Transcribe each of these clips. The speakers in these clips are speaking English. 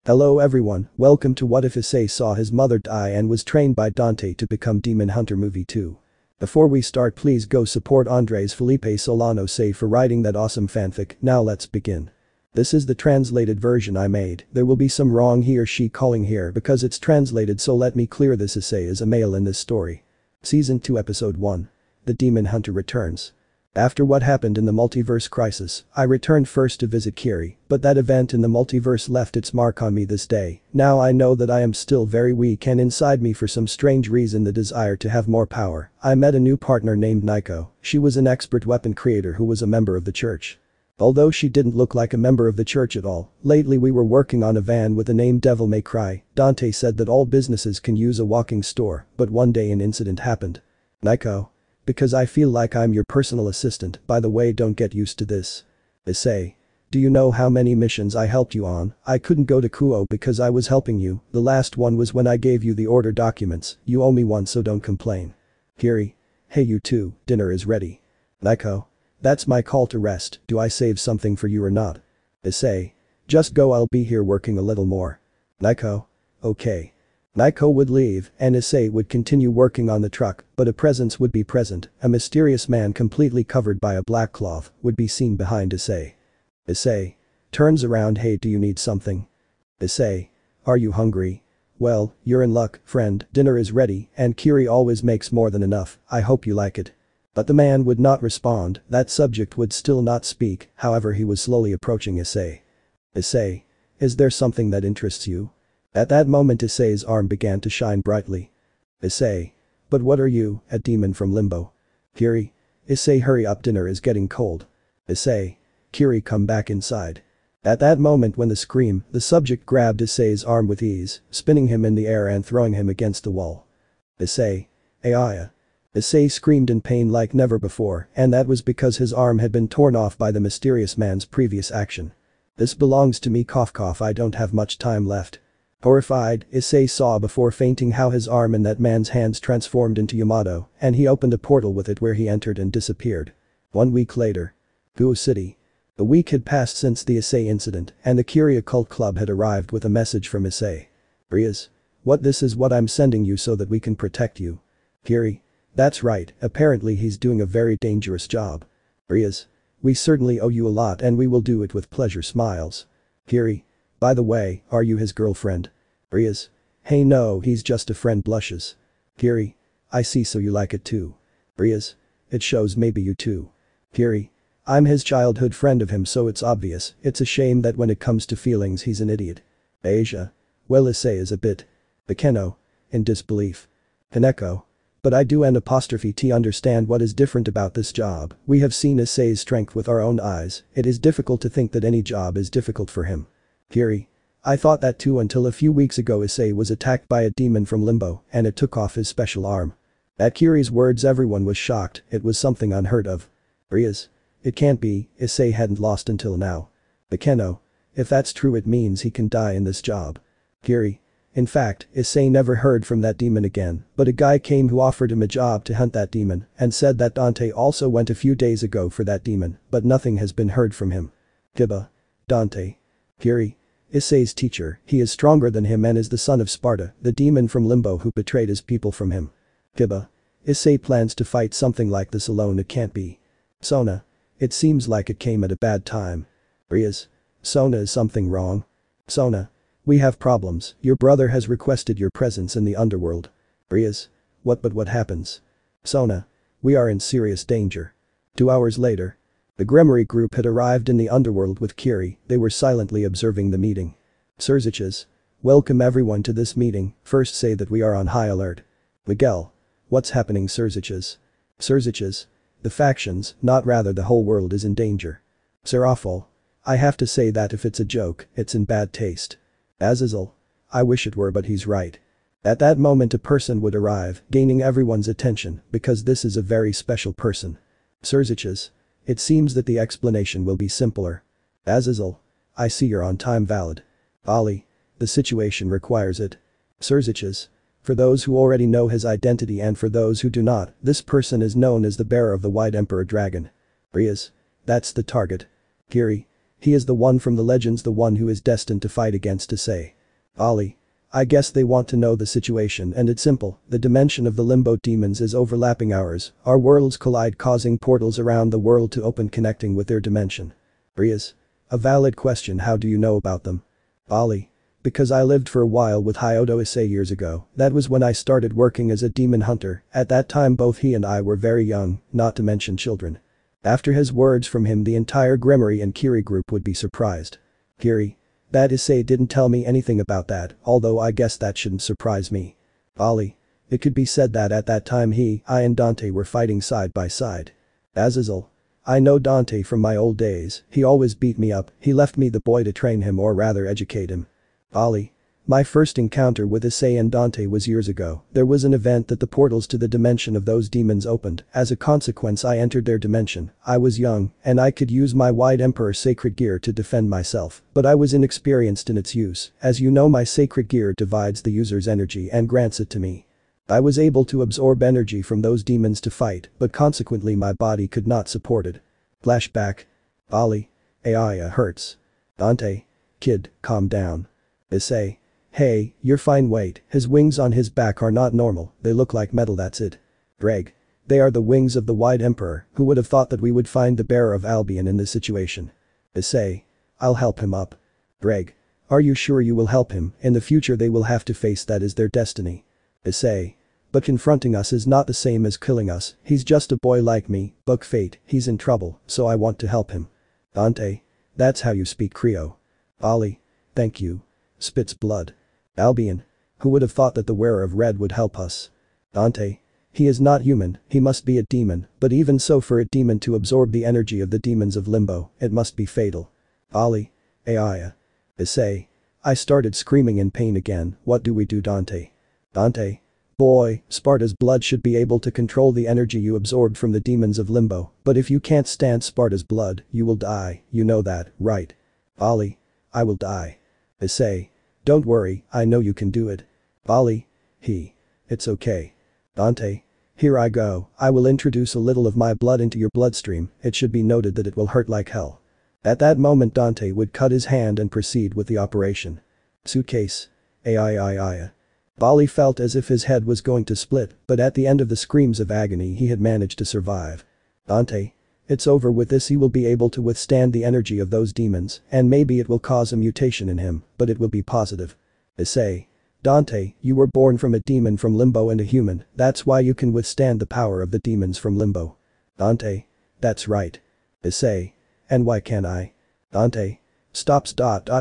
Hello everyone, welcome to What If Issei saw his mother die and was trained by Dante to become Demon Hunter Movie 2. Before we start, please go support AndresFelipeSolanoDi for writing that awesome fanfic. Now let's begin. This is the translated version I made. There will be some wrong he or she calling here because it's translated, so let me clear this. Issei is a male in this story. Season 2 Episode 1. The Demon Hunter returns. After what happened in the multiverse crisis, I returned first to visit Kiri, but that event in the multiverse left its mark on me this day. Now I know that I am still very weak, and inside me for some strange reason the desire to have more power. I met a new partner named Nero. She was an expert weapon creator who was a member of the church. Although she didn't look like a member of the church at all, lately we were working on a van with the name Devil May Cry. Dante said that all businesses can use a walking store, but one day an incident happened. Nero. Because I feel like I'm your personal assistant, by the way, don't get used to this. Issei. Do you know how many missions I helped you on? I couldn't go to Kuo because I was helping you. The last one was when I gave you the order documents. You owe me one, so don't complain. Kiri. Hey you two, dinner is ready. Nero. That's my call to rest. Do I save something for you or not? Issei. Just go, I'll be here working a little more. Nero. Okay. Nero would leave, and Issei would continue working on the truck, but a presence would be present. A mysterious man completely covered by a black cloth would be seen behind Issei. Issei. Turns around. Hey, do you need something? Issei. Are you hungry? Well, you're in luck, friend, dinner is ready, and Kiri always makes more than enough. I hope you like it. But the man would not respond. That subject would still not speak, however he was slowly approaching Issei. Issei. Is there something that interests you? At that moment Issei's arm began to shine brightly. Issei. But what are you, a demon from limbo? Kiri. Issei, hurry up, dinner is getting cold. Issei. Kiri, come back inside. At that moment when the subject grabbed Issei's arm with ease, spinning him in the air and throwing him against the wall. Issei. Aya. Issei screamed in pain like never before, and that was because his arm had been torn off by the mysterious man's previous action. This belongs to me, cough cough, I don't have much time left. Horrified, Issei saw before fainting how his arm in that man's hands transformed into Yamato, and he opened a portal with it where he entered and disappeared. 1 week later. Guo City. A week had passed since the Issei incident, and the Kiri Occult Club had arrived with a message from Issei. Rias. What? This is what I'm sending you so that we can protect you. Kiri. That's right, apparently he's doing a very dangerous job. Rias. We certainly owe you a lot and we will do it with pleasure, smiles. Kiri. By the way, are you his girlfriend? Rias. Hey no, he's just a friend, blushes. Kiri. I see, so you like it too. Rias. It shows, maybe you too. Kiri. I'm his childhood friend of him, so it's obvious. It's a shame that when it comes to feelings he's an idiot. Asia. Well, Issei is a bit. Bekeno. In disbelief. Kaneko. But I do &T understand what is different about this job. We have seen Issei's strength with our own eyes. It is difficult to think that any job is difficult for him. Kiri. I thought that too until a few weeks ago Issei was attacked by a demon from limbo and it took off his special arm. At Kiri's words everyone was shocked, it was something unheard of. Rias. It can't be, Issei hadn't lost until now. Bekeno. If that's true it means he can die in this job. Kiri. In fact, Issei never heard from that demon again, but a guy came who offered him a job to hunt that demon and said that Dante also went a few days ago for that demon, but nothing has been heard from him. Kiba. Dante. Kiri. Issei's teacher, he is stronger than him and is the son of Sparta, the demon from limbo who betrayed his people from him. Kiba. Issei plans to fight something like this alone, it can't be. Sona. It seems like it came at a bad time. Rias. Sona, is something wrong? Sona. We have problems, your brother has requested your presence in the underworld. Rias. What, but what happens? Sona. We are in serious danger. 2 hours later. The Gremory group had arrived in the underworld with Kiri, they were silently observing the meeting. Surziches. Welcome everyone to this meeting, first say that we are on high alert. Miguel. What's happening, Surziches? Surziches. The factions, not rather the whole world is in danger. Serafol. I have to say that if it's a joke, it's in bad taste. Azazel. I wish it were, but he's right. At that moment a person would arrive, gaining everyone's attention, because this is a very special person. Surziches. It seems that the explanation will be simpler. Azazel. I see you're on time, valid. Ali. The situation requires it. Surziches. For those who already know his identity and for those who do not, this person is known as the bearer of the White Emperor Dragon. Rias. That's the target. Kiri. He is the one from the legends, the one who is destined to fight against Issei. Ollie. I guess they want to know the situation and it's simple, the dimension of the limbo demons is overlapping ours, our worlds collide causing portals around the world to open connecting with their dimension. Riaz. A valid question, how do you know about them? Ollie. Because I lived for a while with Hyodo Issei years ago, that was when I started working as a demon hunter, at that time both he and I were very young, not to mention children. After his words from him the entire Grimory and Kiri group would be surprised. Kiri. That Issei didn't tell me anything about that, although I guess that shouldn't surprise me. Ollie. It could be said that at that time I and Dante were fighting side by side. Azazel. I know Dante from my old days, he always beat me up, he left me the boy to train him or rather educate him. Ollie. My first encounter with Issei and Dante was years ago, there was an event that the portals to the dimension of those demons opened, as a consequence I entered their dimension, I was young, and I could use my White Emperor sacred gear to defend myself, but I was inexperienced in its use, as you know my sacred gear divides the user's energy and grants it to me. I was able to absorb energy from those demons to fight, but consequently my body could not support it. Flashback. Ollie. Aya hurts. Dante. Kid, calm down. Issei. Hey, you're fine, wait, his wings on his back are not normal, they look like metal, that's it. Greg. They are the wings of the White Emperor, who would have thought that we would find the bearer of Albion in this situation. Issei. I'll help him up. Greg. Are you sure you will help him, in the future they will have to face that as their destiny. Issei. But confronting us is not the same as killing us, he's just a boy like me, book fate, he's in trouble, so I want to help him. Dante. That's how you speak Creo. Ollie. Thank you. Spits blood. Albion. Who would have thought that the wearer of red would help us? Dante. He is not human, he must be a demon, but even so for a demon to absorb the energy of the demons of limbo, it must be fatal. Ollie. Aya. Issei. I started screaming in pain again, what do we do, Dante? Dante. Boy, Sparta's blood should be able to control the energy you absorbed from the demons of limbo, but if you can't stand Sparta's blood, you will die, you know that, right? Ollie. I will die. Issei. Don't worry, I know you can do it. Ollie. It's okay. Dante. Here I go, I will introduce a little of my blood into your bloodstream, it should be noted that it will hurt like hell. At that moment Dante would cut his hand and proceed with the operation. Suitcase. Aya. Ollie felt as if his head was going to split, but at the end of the screams of agony he had managed to survive. Dante. It's over with this, he will be able to withstand the energy of those demons, and maybe it will cause a mutation in him, but it will be positive. Issei. Dante, you were born from a demon from limbo and a human, that's why you can withstand the power of the demons from limbo. Dante. That's right. Issei. And why can't I? Dante. Stops.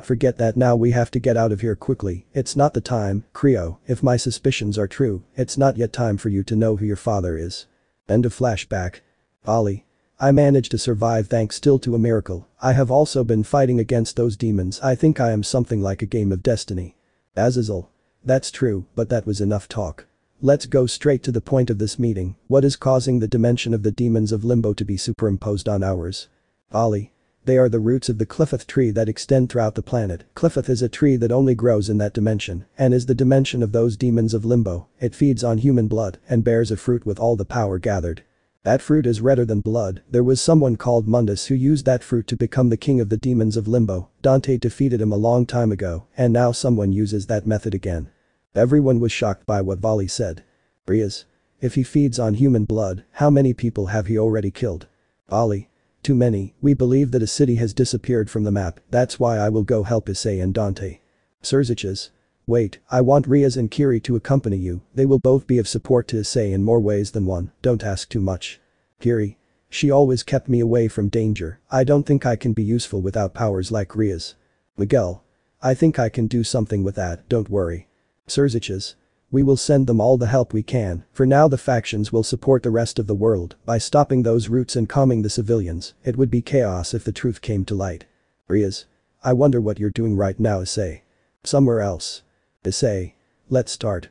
Forget that, now we have to get out of here quickly, it's not the time, Creo, if my suspicions are true, it's not yet time for you to know who your father is. End of flashback. Ollie. I managed to survive thanks still to a miracle, I have also been fighting against those demons, I think I am something like a game of destiny. Azazel. That's true, but that was enough talk. Let's go straight to the point of this meeting, what is causing the dimension of the demons of limbo to be superimposed on ours? Ollie. They are the roots of the Cliffith tree that extend throughout the planet, Cliffith is a tree that only grows in that dimension, and is the dimension of those demons of limbo, it feeds on human blood and bears a fruit with all the power gathered. That fruit is redder than blood, there was someone called Mundus who used that fruit to become the king of the demons of limbo, Dante defeated him a long time ago, and now someone uses that method again. Everyone was shocked by what Vali said. Riaz. If he feeds on human blood, how many people have he already killed? Ollie. Too many, we believe that a city has disappeared from the map, that's why I will go help Issei and Dante. Surziches. Wait, I want Riaz and Kiri to accompany you, they will both be of support to Issei in more ways than one, don't ask too much. Kiri. She always kept me away from danger, I don't think I can be useful without powers like Riaz. Miguel. I think I can do something with that, don't worry. Surziches. We will send them all the help we can, for now the factions will support the rest of the world, by stopping those roots and calming the civilians, it would be chaos if the truth came to light. Riaz. I wonder what you're doing right now, Issei. Somewhere else. Issei. Let's start.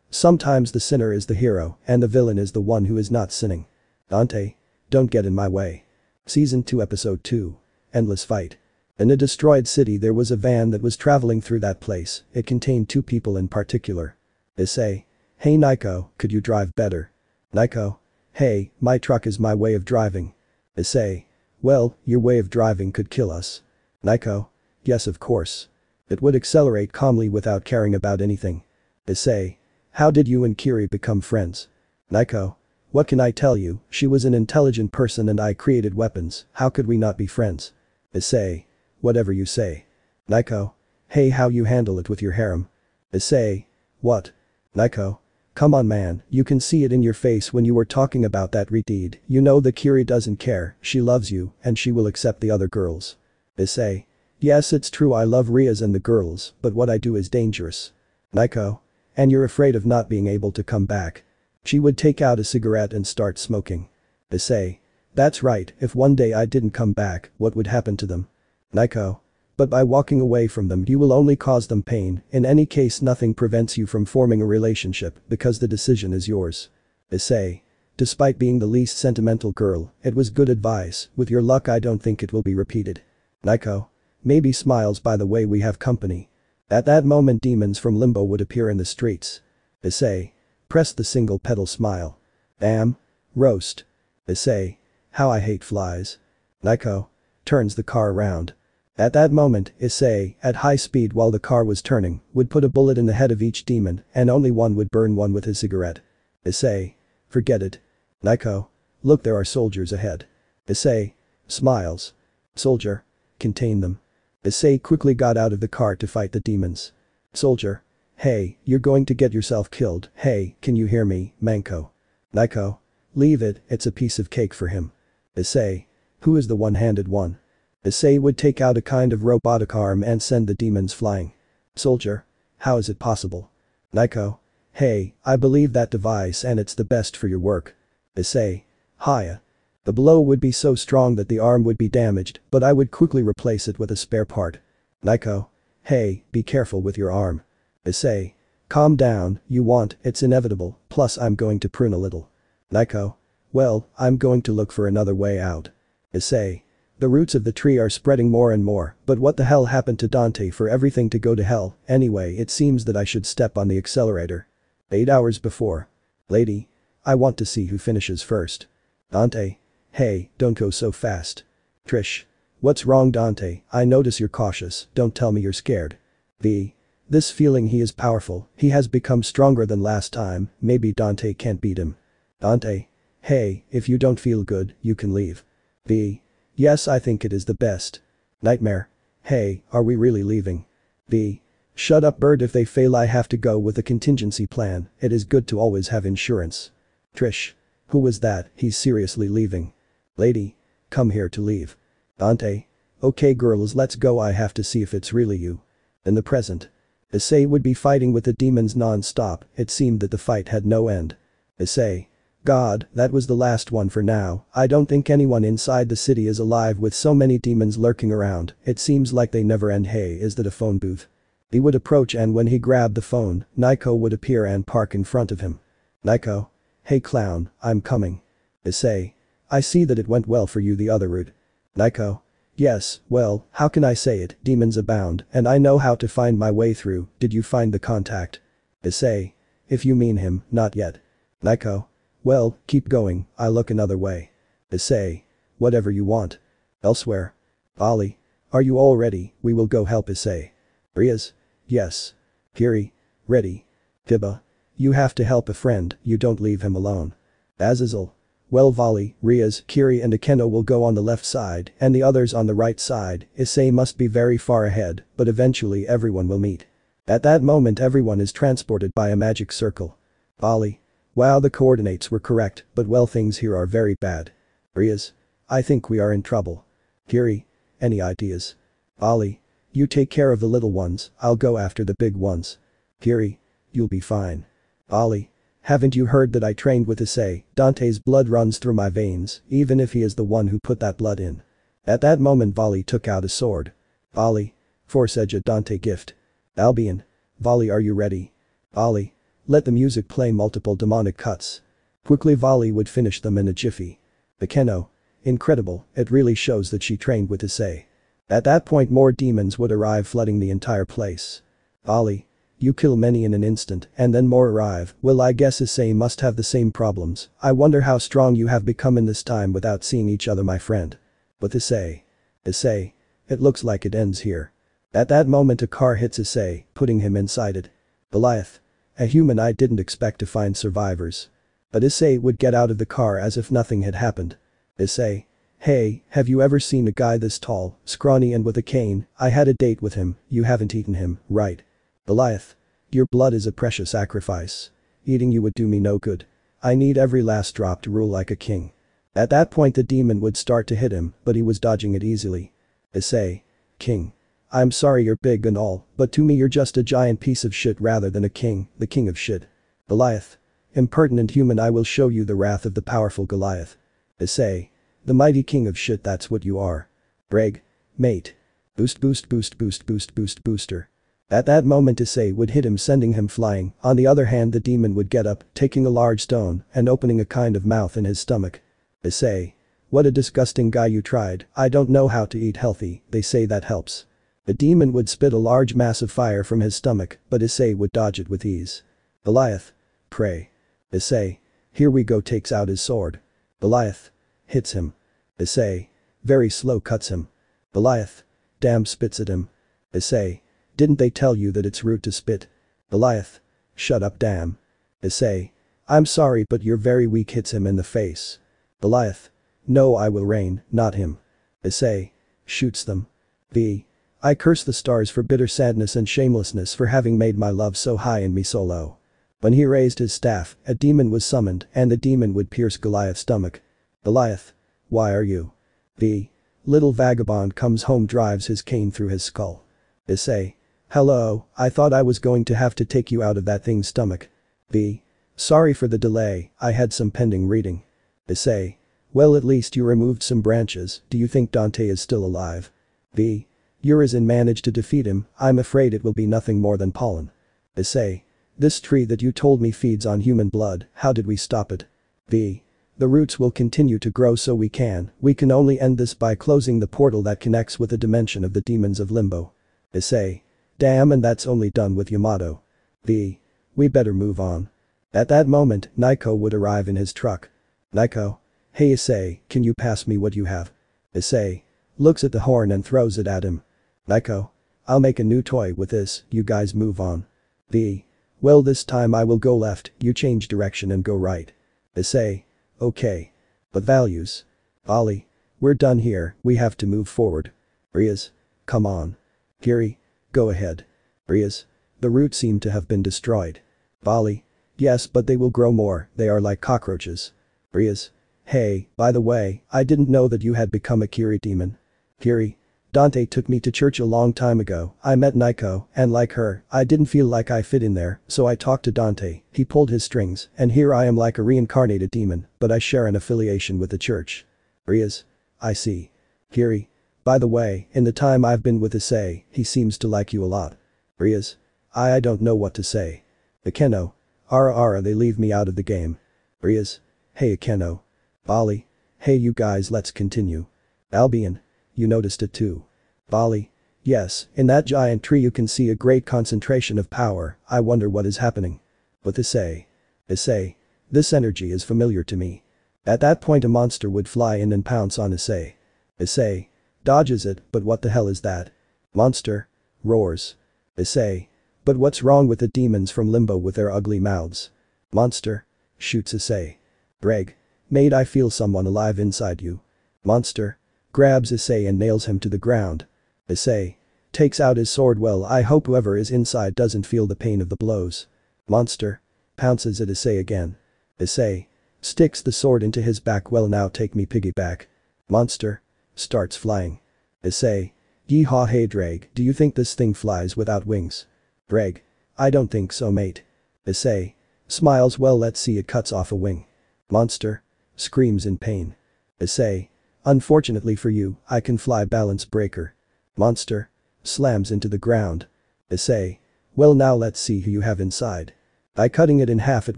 Sometimes the sinner is the hero, and the villain is the one who is not sinning. Dante. Don't get in my way. Season 2 Episode 2. Endless Fight. In a destroyed city there was a van that was traveling through that place, it contained 2 people in particular. Issei. Hey Nico, could you drive better? Nico. Hey, my truck is my way of driving. Issei. Well, your way of driving could kill us. Nico. Yes, of course. It would accelerate calmly without caring about anything. Issei. How did you and Kiri become friends? Nico. What can I tell you, she was an intelligent person and I created weapons, how could we not be friends? Issei. Whatever you say. Nico. Hey, how you handle it with your harem? Issei. What? Nico. Come on man, you can see it in your face when you were talking about that deed. You know the Kiri doesn't care, she loves you, and she will accept the other girls. Issei. Yes, it's true I love Rias and the girls, but what I do is dangerous. Nico. And you're afraid of not being able to come back. She would take out a cigarette and start smoking. Issei. That's right, if one day I didn't come back, what would happen to them? Nico. But by walking away from them you will only cause them pain, in any case nothing prevents you from forming a relationship because the decision is yours. Issei. Despite being the least sentimental girl, it was good advice, with your luck I don't think it will be repeated. Nico. Maybe smiles by the way we have company. At that moment demons from Limbo would appear in the streets. Issei. Press the single petal smile. Damn. Roast. Issei. How I hate flies. Nico. Turns the car around. At that moment, Issei, at high speed while the car was turning, would put a bullet in the head of each demon and only one would burn one with his cigarette. Issei. Forget it. Nico. Look, there are soldiers ahead. Issei. Smiles. Soldier. Contain them. Issei quickly got out of the car to fight the demons. Soldier. Hey, you're going to get yourself killed. Hey, can you hear me, Manko? Nico. Leave it, it's a piece of cake for him. Issei. Who is the one-handed one? Issei would take out a kind of robotic arm and send the demons flying. Soldier. How is it possible? Nico. Hey, I believe that device and it's the best for your work. Issei. Hiya. The blow would be so strong that the arm would be damaged, but I would quickly replace it with a spare part. Nico. Hey, be careful with your arm. Issei. Calm down, you won't, it's inevitable, plus I'm going to prune a little. Nico. Well, I'm going to look for another way out. Issei. The roots of the tree are spreading more and more, but what the hell happened to Dante for everything to go to hell? Anyway, it seems that I should step on the accelerator. 8 hours before. Lady. I want to see who finishes first. Dante. Hey, don't go so fast. Trish. What's wrong Dante? I notice you're cautious, don't tell me you're scared. V. This feeling he is powerful, he has become stronger than last time, maybe Dante can't beat him. Dante. Hey, if you don't feel good, you can leave. V. Yes, I think it is the best. Nightmare. Hey, are we really leaving? V. Shut up bird, if they fail I have to go with a contingency plan, it is good to always have insurance. Trish. Who was that, he's seriously leaving. Lady. Come here to leave. Dante. Okay girls, let's go, I have to see if it's really you. In the present. Issei would be fighting with the demons non-stop, it seemed that the fight had no end. Issei. God, that was the last one for now, I don't think anyone inside the city is alive with so many demons lurking around, it seems like they never end. Hey, is that a phone booth? He would approach and when he grabbed the phone, Nico would appear and park in front of him. Nico. Hey clown, I'm coming. Issei. I see that it went well for you the other route. Nico. Yes, well, how can I say it, demons abound, and I know how to find my way through, did you find the contact? Issei. If you mean him, not yet. Nico. Well, keep going, I'll look another way. Issei. Whatever you want. Elsewhere. Ali. Are you all ready, we will go help Issei. Rias. Yes. Kiri. Ready. Tiba. You have to help a friend, you don't leave him alone. Azazel. Well Vali, Rias, Kiri and Akeno will go on the left side and the others on the right side, Issei must be very far ahead, but eventually everyone will meet. At that moment everyone is transported by a magic circle. Vali. Wow, the coordinates were correct, but well things here are very bad. Rias. I think we are in trouble. Kiri. Any ideas? Ali. You take care of the little ones, I'll go after the big ones. Kiri. You'll be fine. Ali. Haven't you heard that I trained with Issei, Dante's blood runs through my veins, even if he is the one who put that blood in. At that moment Vali took out a sword. Ali. Force edge a Dante gift. Albion. Vali, are you ready? Ali. Let the music play multiple demonic cuts. Quickly Vali would finish them in a jiffy. Akeno. Incredible, it really shows that she trained with Issei. At that point more demons would arrive flooding the entire place. Ali. You kill many in an instant and then more arrive, well I guess Issei must have the same problems, I wonder how strong you have become in this time without seeing each other my friend. But Issei. Issei. It looks like it ends here. At that moment a car hits Issei, putting him inside it. Goliath. A human I didn't expect to find survivors. But Issei would get out of the car as if nothing had happened. Issei. Hey, have you ever seen a guy this tall, scrawny and with a cane? I had a date with him, you haven't eaten him, right? Goliath. Your blood is a precious sacrifice. Eating you would do me no good. I need every last drop to rule like a king. At that point the demon would start to hit him, but he was dodging it easily. Issei. King. I'm sorry you're big and all, but to me you're just a giant piece of shit rather than a king, the king of shit. Goliath. Impertinent human, I will show you the wrath of the powerful Goliath. Issei. The mighty king of shit, that's what you are. Greg. Mate. Boost boost boost boost boost boost booster. At that moment Issei would hit him, sending him flying. On the other hand the demon would get up, taking a large stone and opening a kind of mouth in his stomach. Issei. What a disgusting guy, you tried. I don't know how to eat healthy, they say that helps. The demon would spit a large mass of fire from his stomach, but Issei would dodge it with ease. Goliath. Pray. Issei. Here we go, takes out his sword. Goliath. Hits him. Issei. Very slow, cuts him. Goliath. Damn, spits at him. Issei. Didn't they tell you that it's rude to spit? Goliath. Shut up, damn. Issei. I'm sorry but you're very weak, hits him in the face. Goliath. No, I will reign, not him. Issei. Shoots them. V. I curse the stars for bitter sadness and shamelessness for having made my love so high and me so low. When he raised his staff, a demon was summoned and the demon would pierce Goliath's stomach. Goliath. Why are you? V. Little vagabond comes home, drives his cane through his skull. Issei. Hello, I thought I was going to have to take you out of that thing's stomach. V. Sorry for the delay, I had some pending reading. Issei. Well, at least you removed some branches, do you think Dante is still alive? V. Urizen managed to defeat him, I'm afraid it will be nothing more than pollen. Issei. This tree that you told me feeds on human blood, how did we stop it? V. The roots will continue to grow, so we can only end this by closing the portal that connects with the dimension of the demons of Limbo. Issei. Damn, and that's only done with Yamato. V. We better move on. At that moment, Nico would arrive in his truck. Nico. Hey Issei, can you pass me what you have? Issei. Looks at the horn and throws it at him. Nico. I'll make a new toy with this, you guys move on. V. Well, this time I will go left, you change direction and go right. Issei. Okay. But values. Ollie. We're done here, we have to move forward. Riaz. Come on. Kiri. Go ahead. Riaz. The roots seem to have been destroyed. Ollie. Yes, but they will grow more, they are like cockroaches. Riaz. Hey, by the way, I didn't know that you had become a Kiri demon. Kiri. Dante took me to church a long time ago, I met Nico, and like her, I didn't feel like I fit in there, so I talked to Dante, he pulled his strings, and here I am like a reincarnated demon, but I share an affiliation with the church. Riaz. I see. Kiri. By the way, in the time I've been with Issei, he seems to like you a lot. Riaz. I don't know what to say. Akeno. Ara they leave me out of the game. Riaz. Hey Akeno. Bali. Hey you guys, let's continue. Albion. You noticed it too. Bali. Yes, in that giant tree you can see a great concentration of power, I wonder what is happening. With Issei. Issei. This energy is familiar to me. At that point a monster would fly in and pounce on Issei. Issei. Dodges it, but what the hell is that? Monster. Roars. Issei. But what's wrong with the demons from Limbo with their ugly mouths? Monster. Shoots Issei. Greg. Mate, I feel someone alive inside you. Monster. Grabs Issei and nails him to the ground. Issei. Takes out his sword. Well, I hope whoever is inside doesn't feel the pain of the blows. Monster. Pounces at Issei again. Issei. Sticks the sword into his back. Well, now take me piggyback. Monster. Starts flying. Issei. Yeehaw, hey Drake, do you think this thing flies without wings? Greg. I don't think so, mate. Issei. Smiles. Well, let's see, it cuts off a wing. Monster. Screams in pain. Issei. Unfortunately for you, I can fly, balance breaker. Monster. Slams into the ground. Issei. Well, now let's see who you have inside. By cutting it in half it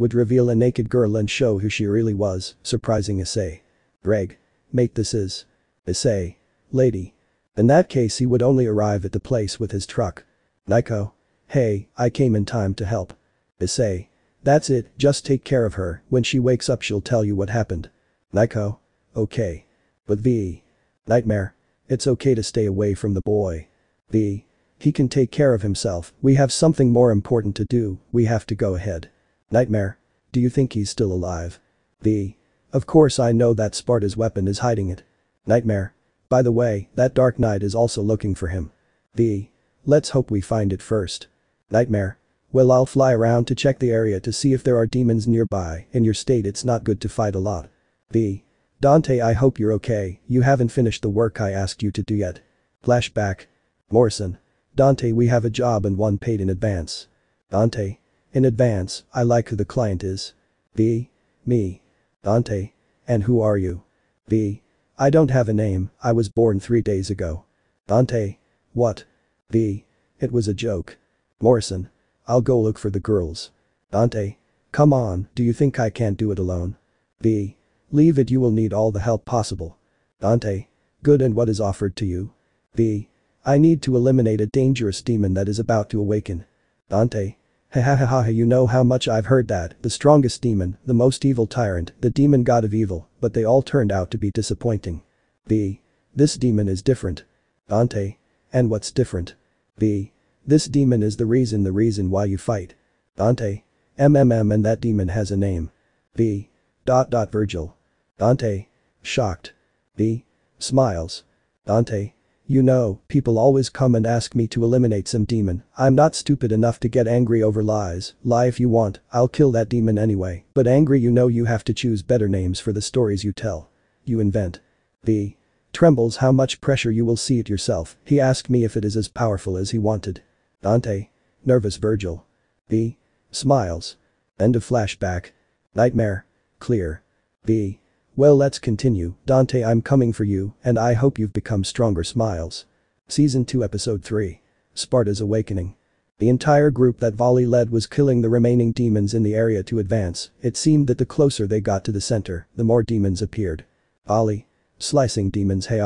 would reveal a naked girl and show who she really was, surprising Issei. Greg. Mate, this is. Issei. Lady. In that case he would only arrive at the place with his truck. Nico. Hey, I came in time to help. Issei. That's it, just take care of her, when she wakes up she'll tell you what happened. Nico. Okay. But V. Nightmare. It's okay to stay away from the boy. V. He can take care of himself, we have something more important to do, we have to go ahead. Nightmare. Do you think he's still alive? V. Of course I know that Sparta's weapon is hiding it. Nightmare. By the way, that Dark Knight is also looking for him. V. Let's hope we find it first. Nightmare. Well, I'll fly around to check the area to see if there are demons nearby. In your state it's not good to fight a lot. V. Dante, I hope you're okay, you haven't finished the work I asked you to do yet. Flashback. Morrison. Dante, we have a job and one paid in advance. Dante. In advance, I like who the client is. V. Me. Dante. And who are you? V. I don't have a name, I was born 3 days ago. Dante. What? V. It was a joke. Morrison. I'll go look for the girls. Dante. Come on, do you think I can't do it alone? V. Leave it, you will need all the help possible. Dante. Good, and what is offered to you? V. I need to eliminate a dangerous demon that is about to awaken. Dante. Ha ha ha ha, you know how much I've heard that, the strongest demon, the most evil tyrant, the demon god of evil, but they all turned out to be disappointing. V. This demon is different. Dante. And what's different? V. This demon is the reason why you fight. Dante. And that demon has a name. V. Virgil. Dante. Shocked. V. Smiles. Dante. You know, people always come and ask me to eliminate some demon, I'm not stupid enough to get angry over lies, lie if you want, I'll kill that demon anyway, but angry, you know, you have to choose better names for the stories you tell. You invent. V. Trembles, how much pressure, you will see it yourself, he asked me if it is as powerful as he wanted. Dante. Nervous Virgil. V. Smiles. End of flashback. Nightmare. Clear. V. Well, let's continue, Dante, I'm coming for you, and I hope you've become stronger. Smiles. Season 2 Episode 3. Sparta's Awakening. The entire group that Volley led was killing the remaining demons in the area to advance, it seemed that the closer they got to the center, the more demons appeared. Volley. Slicing demons, hey.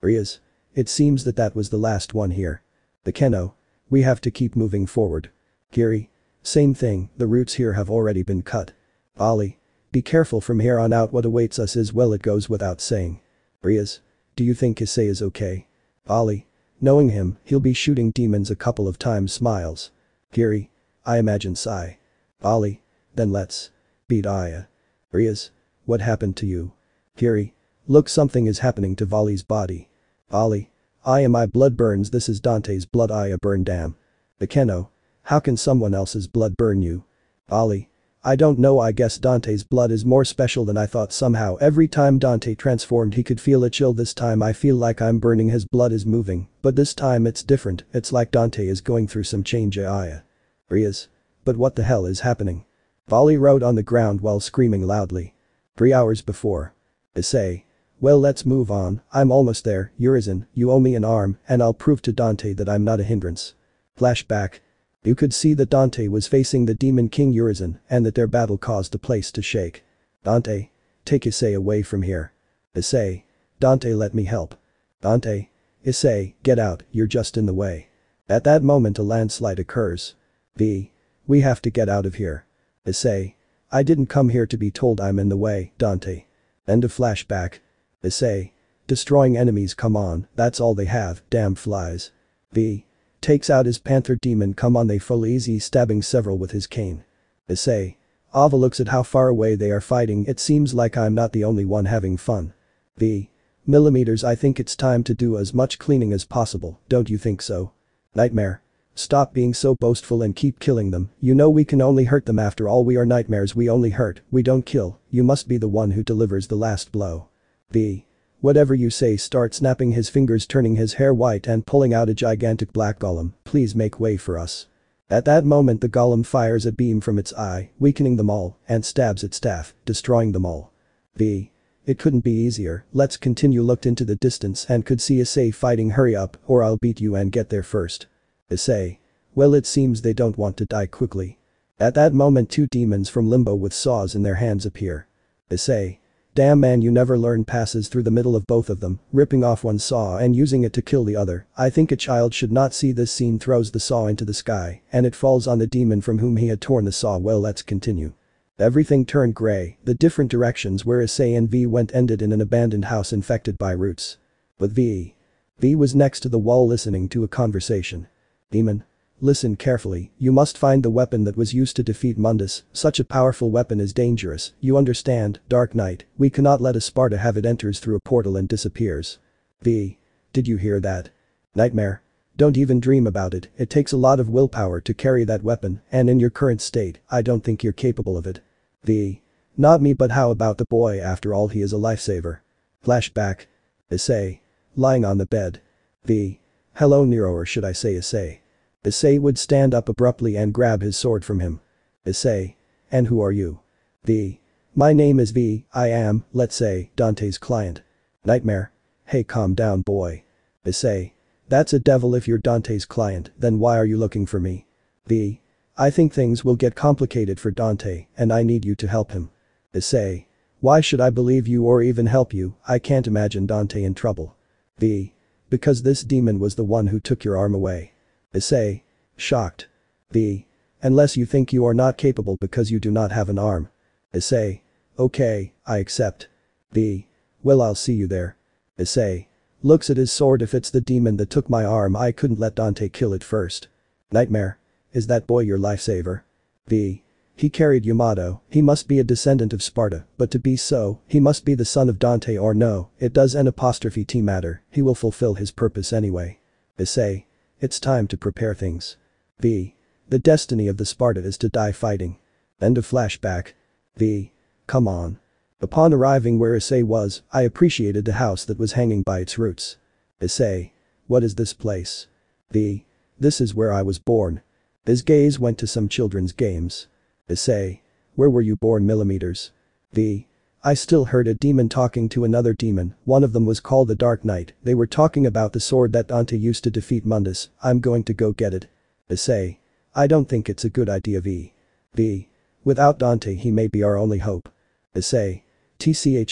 Riaz. It seems that was the last one here. The Keno. We have to keep moving forward. Kiri. Same thing, the routes here have already been cut. Volley. Be careful from here on out, what awaits us is, well, it goes without saying. Riaz. Do you think Issei is okay? Volley. Knowing him, he'll be shooting demons a couple of times. Smiles. Kiri. I imagine Sai. Volley. Then let's beat Aya. Riaz. What happened to you? Kiri. Look, something is happening to Volley's body. Volley. Aya, my blood burns, this is Dante's blood. Aya, burn, damn. The Keno. How can someone else's blood burn you? Volley. I don't know, I guess Dante's blood is more special than I thought. Somehow every time Dante transformed he could feel a chill. This time I feel like I'm burning, his blood is moving, but this time it's different, it's like Dante is going through some change. Aya. Riaz. But what the hell is happening? Volley wrote on the ground while screaming loudly. 3 hours before. Issei. Well, let's move on, I'm almost there, Urizen, you owe me an arm, and I'll prove to Dante that I'm not a hindrance. Flashback. You could see that Dante was facing the Demon King Urizen and that their battle caused the place to shake. Dante. Take Issei away from here. Issei. Dante, let me help. Dante. Issei, get out, you're just in the way. At that moment a landslide occurs. V. We have to get out of here. Issei. I didn't come here to be told I'm in the way, Dante. End of flashback. Issei. Destroying enemies, come on, that's all they have, damn flies. V. Takes out his panther demon, come on, they full easy, stabbing several with his cane. Issei. Ava looks at how far away they are fighting, it seems like I'm not the only one having fun. V. Millimeters, I think it's time to do as much cleaning as possible, don't you think so? Nightmare. Stop being so boastful and keep killing them, you know we can only hurt them, after all we are nightmares, we only hurt, we don't kill, you must be the one who delivers the last blow. V. Whatever you say. Start snapping his fingers, turning his hair white and pulling out a gigantic black golem, please make way for us. At that moment the golem fires a beam from its eye, weakening them all, and stabs its staff, destroying them all. V. It couldn't be easier, let's continue. Looked into the distance and could see Issei fighting, hurry up or I'll beat you and get there first. Issei. Well, it seems they don't want to die quickly. At that moment 2 demons from limbo with saws in their hands appear. Issei. Damn man, you never learn, passes through the middle of both of them, ripping off one saw and using it to kill the other. I think a child should not see this scene. Throws the saw into the sky and it falls on the demon from whom he had torn the saw. Well, let's continue. Everything turned gray, the different directions where Issei and V went ended in an abandoned house infected by roots. But V. V was next to the wall listening to a conversation. Demon. Listen carefully, you must find the weapon that was used to defeat Mundus, such a powerful weapon is dangerous, you understand, Dark Knight, we cannot let a Sparta have it enters through a portal and disappears. V. Did you hear that? Nightmare. Don't even dream about it, it takes a lot of willpower to carry that weapon, and in your current state, I don't think you're capable of it. V. Not me, but how about the boy, after all he is a lifesaver. Flashback. Issei. Lying on the bed. V. Hello Nero, or should I say Issei. Issei would stand up abruptly and grab his sword from him. Issei. And who are you? V. My name is V, I am, let's say, Dante's client. Nightmare. Hey, calm down boy. Issei. That's a devil, if you're Dante's client, then why are you looking for me? V. I think things will get complicated for Dante, and I need you to help him. Issei. Why should I believe you or even help you, I can't imagine Dante in trouble. V. Because this demon was the one who took your arm away. Issei. Shocked. V. Unless you think you are not capable because you do not have an arm. Issei. Okay, I accept. V. Well, I'll see you there. Issei. Looks at his sword, if it's the demon that took my arm, I couldn't let Dante kill it first. Nightmare. Is that boy your lifesaver? V. He carried Yamato, he must be a descendant of Sparta, but to be so, he must be the son of Dante, or no, it does N''T matter, he will fulfill his purpose anyway. Issei. It's time to prepare things. V. The destiny of the Sparta is to die fighting. End of flashback. V. Come on. Upon arriving where Issei was, I appreciated the house that was hanging by its roots. Issei. What is this place? V. This is where I was born. His gaze went to some children's games. Issei. Where were you born millimeters? V. I still heard a demon talking to another demon, one of them was called the Dark Knight, they were talking about the sword that Dante used to defeat Mundus, I'm going to go get it. Issei. I don't think it's a good idea V. V. Without Dante he may be our only hope. Issei.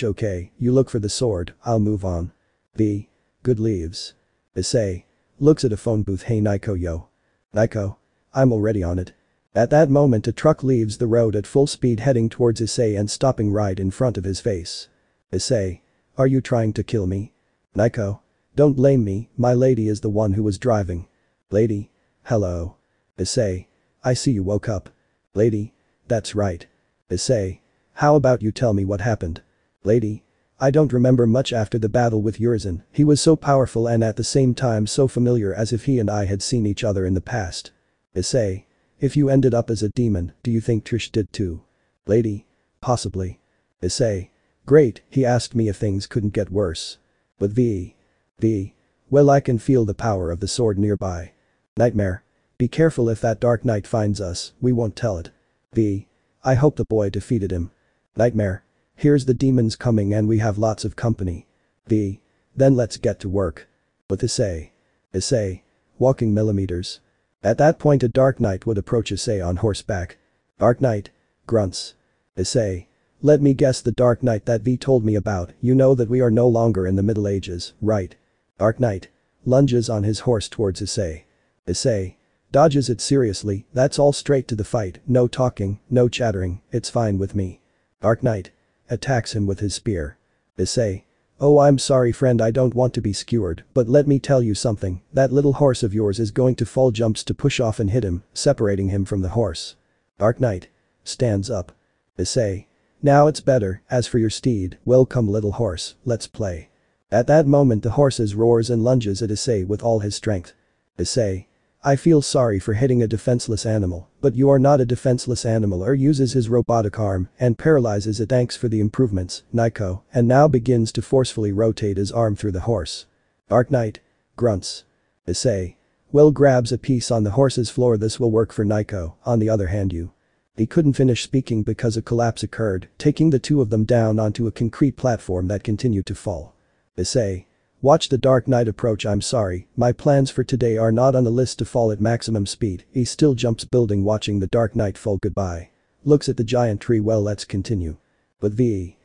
Okay, you look for the sword, I'll move on. V. Good leaves. Issei. Looks at a phone booth, hey Nico yo. Nico. I'm already on it. At that moment a truck leaves the road at full speed heading towards Issei and stopping right in front of his face. Issei. Are you trying to kill me? Nico. Don't blame me, my lady is the one who was driving. Lady. Hello. Issei. I see you woke up. Lady. That's right. Issei. How about you tell me what happened? Lady. I don't remember much after the battle with Urizen, he was so powerful and at the same time so familiar, as if he and I had seen each other in the past. Issei. If you ended up as a demon, do you think Trish did too? Lady. Possibly. Issei. Great, he asked me if things couldn't get worse. But V. Well, I can feel the power of the sword nearby. Nightmare. Be careful, if that Dark Knight finds us, we won't tell it. V. I hope the boy defeated him. Nightmare. Here's the demons coming and we have lots of company. V. Then let's get to work. With Issei. Walking millimeters. At that point a Dark Knight would approach Issei on horseback. Dark Knight. Grunts. Issei. Let me guess, the Dark Knight that V told me about, you know that we are no longer in the Middle Ages, right? Dark Knight. Lunges on his horse towards Issei. Issei. Dodges it seriously, that's all, straight to the fight, no talking, no chattering, it's fine with me. Dark Knight. Attacks him with his spear. Issei. Oh, I'm sorry friend, I don't want to be skewered, but let me tell you something, that little horse of yours is going to fall, jumps to push off and hit him, separating him from the horse. Dark Knight. Stands up. Issei. Now it's better, as for your steed, well come little horse, let's play. At that moment the horse roars and lunges at Issei with all his strength. Issei. I feel sorry for hitting a defenseless animal, but you are not a defenseless animal, or uses his robotic arm and paralyzes it. Thanks for the improvements, Nico, and now begins to forcefully rotate his arm through the horse. Dark Knight. Grunts. Issei. Well, grabs a piece on the horse's floor, this will work for Nico, on the other hand you. He couldn't finish speaking because a collapse occurred, taking the two of them down onto a concrete platform that continued to fall. Issei. Watch the Dark Knight approach, I'm sorry, my plans for today are not on the list to fall at maximum speed, he still jumps building watching the Dark Knight fall goodbye. Looks at the giant tree, well let's continue. But V.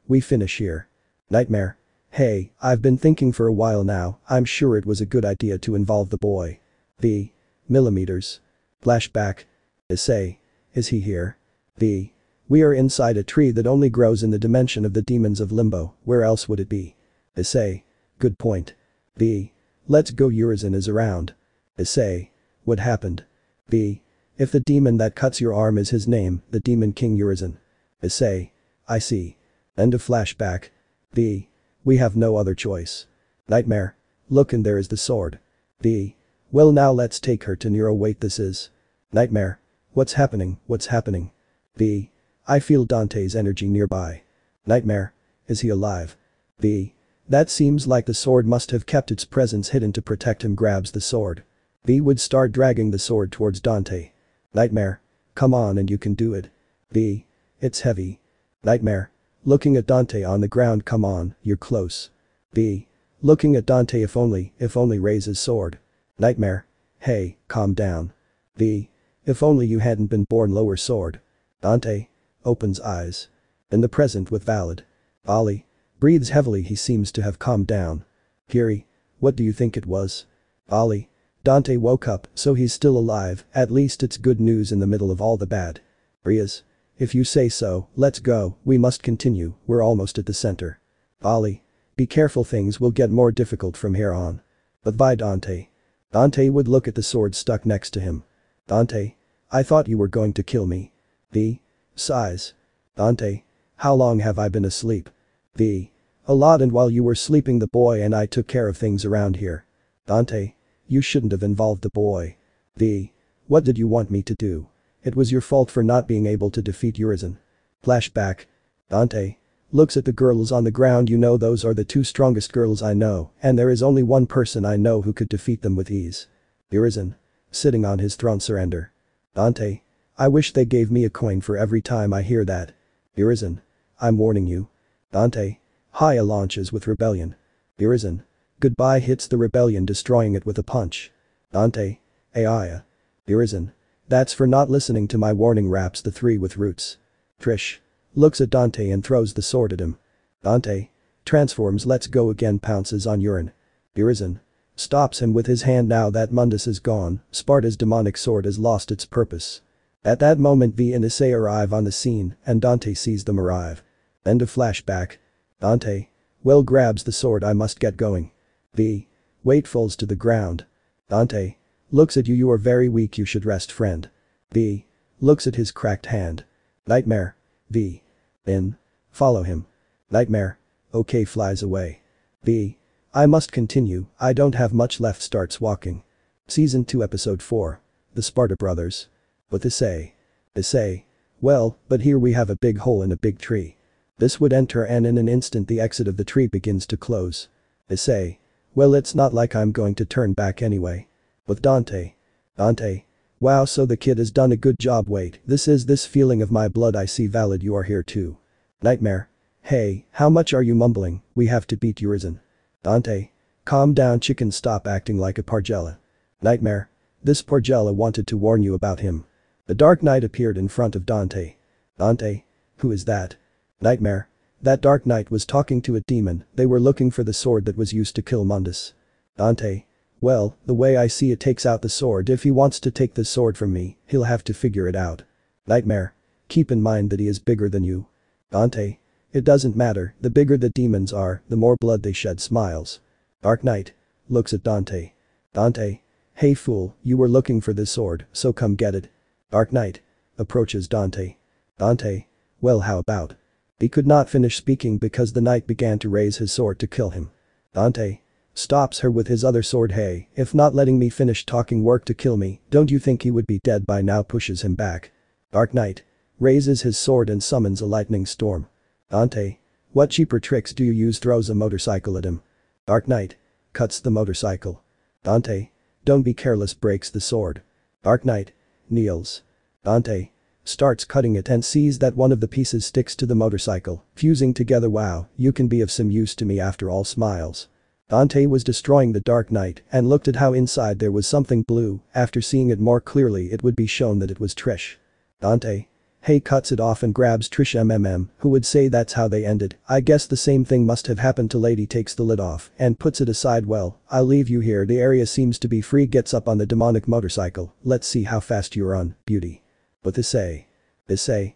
We finish here. Nightmare. Hey, I've been thinking for a while now, I'm sure it was a good idea to involve the boy. V. Millimeters. Flashback. Issei. Is he here? V. We are inside a tree that only grows in the dimension of the demons of Limbo, where else would it be? Issei. Good point. B. Let's go, Urizen is around. Issei. What happened? B. If the demon that cuts your arm is his name, the Demon King Urizen. Issei. I see. End of flashback. B. We have no other choice. Nightmare. Look, and there is the sword. B. Well, now let's take her to Nero. Wait, this is. Nightmare. What's happening? What's happening? B. I feel Dante's energy nearby. Nightmare. Is he alive? B. That seems like the sword must have kept its presence hidden to protect him. Grabs the sword. B would start dragging the sword towards Dante. Nightmare. Come on, and you can do it. B. It's heavy. Nightmare. Looking at Dante on the ground. Come on, you're close. B. Looking at Dante. If only raise his sword. Nightmare. Hey, calm down. B. If only you hadn't been born. Lower sword. Dante. Opens eyes. In the present with Valid. Ollie. Breathes heavily. He seems to have calmed down. Kiri. What do you think it was? Ollie. Dante woke up, so he's still alive. At least it's good news in the middle of all the bad. Riaz. If you say so, let's go. We must continue. We're almost at the center. Ollie. Be careful, things will get more difficult from here on. But bye, Dante. Dante would look at the sword stuck next to him. Dante. I thought you were going to kill me. B. Sighs. Dante. How long have I been asleep? B. A lot, and while you were sleeping the boy and I took care of things around here. Dante. You shouldn't have involved the boy. B. What did you want me to do? It was your fault for not being able to defeat Urizen. Flashback. Dante. Looks at the girls on the ground. You know, those are the two strongest girls I know, and there is only one person I know who could defeat them with ease. Urizen. Sitting on his throne. Surrender. Dante. I wish they gave me a coin for every time I hear that. Urizen. I'm warning you. Dante. Haya launches with rebellion. Urizen. Goodbye. Hits the rebellion, destroying it with a punch. Dante. Aya. Urizen. That's for not listening to my warning. Wraps the three with roots. Trish. Looks at Dante and throws the sword at him. Dante. Transforms. Let's go again. Pounces on Urine. Urizen. Stops him with his hand. Now that Mundus is gone, Sparta's demonic sword has lost its purpose. At that moment, V and Issei arrive on the scene, and Dante sees them arrive. End of flashback. Dante. Well, grabs the sword. I must get going. V. Weight falls to the ground. Dante. Looks at you. You are very weak. You should rest, friend. V. Looks at his cracked hand. Nightmare. V. In. Follow him. Nightmare. Okay. Flies away. V. I must continue. I don't have much left. Starts walking. Season 2 Episode 4. The Sparta Brothers. With Issei. Issei. Well, but here we have a big hole in a big tree. This would enter, and in an instant the exit of the tree begins to close. Issei. Well, it's not like I'm going to turn back anyway. With Dante. Dante. Wow, so the kid has done a good job. Wait, this is this feeling of my blood. I see. Valid, you are here too. Nightmare. Hey, how much are you mumbling? We have to beat Urizen. Dante. Calm down, chicken. Stop acting like a Pargella. Nightmare. This Pargella wanted to warn you about him. The Dark Knight appeared in front of Dante. Dante. Who is that? Nightmare. That Dark Knight was talking to a demon. They were looking for the sword that was used to kill Mundus. Dante. Well, the way I see it, takes out the sword. If he wants to take this sword from me, he'll have to figure it out. Nightmare. Keep in mind that he is bigger than you. Dante. It doesn't matter. The bigger the demons are, the more blood they shed. Smiles. Dark Knight. Looks at Dante. Dante. Hey fool, you were looking for this sword, so come get it. Dark Knight. Approaches Dante. Dante. Well, how about? He could not finish speaking because the knight began to raise his sword to kill him. Dante. Stops her with his other sword. Hey, if not letting me finish talking work to kill me, don't you think he would be dead by now? Pushes him back. Dark Knight. Raises his sword and summons a lightning storm. Dante. What cheaper tricks do you use? Throws a motorcycle at him. Dark Knight. Cuts the motorcycle. Dante. Don't be careless. Breaks the sword. Dark Knight. Kneels. Dante. Starts cutting it and sees that one of the pieces sticks to the motorcycle, fusing together. Wow, you can be of some use to me after all. Smiles. Dante was destroying the Dark Knight and looked at how inside there was something blue. After seeing it more clearly, it would be shown that it was Trish. Dante. Hey, cuts it off and grabs Trish. Who would say that's how they ended? I guess the same thing must have happened to Lady. Takes the lid off and puts it aside. Well, I'll leave you here. The area seems to be free. Gets up on the demonic motorcycle. Let's see how fast you run, beauty. With Issei. Issei.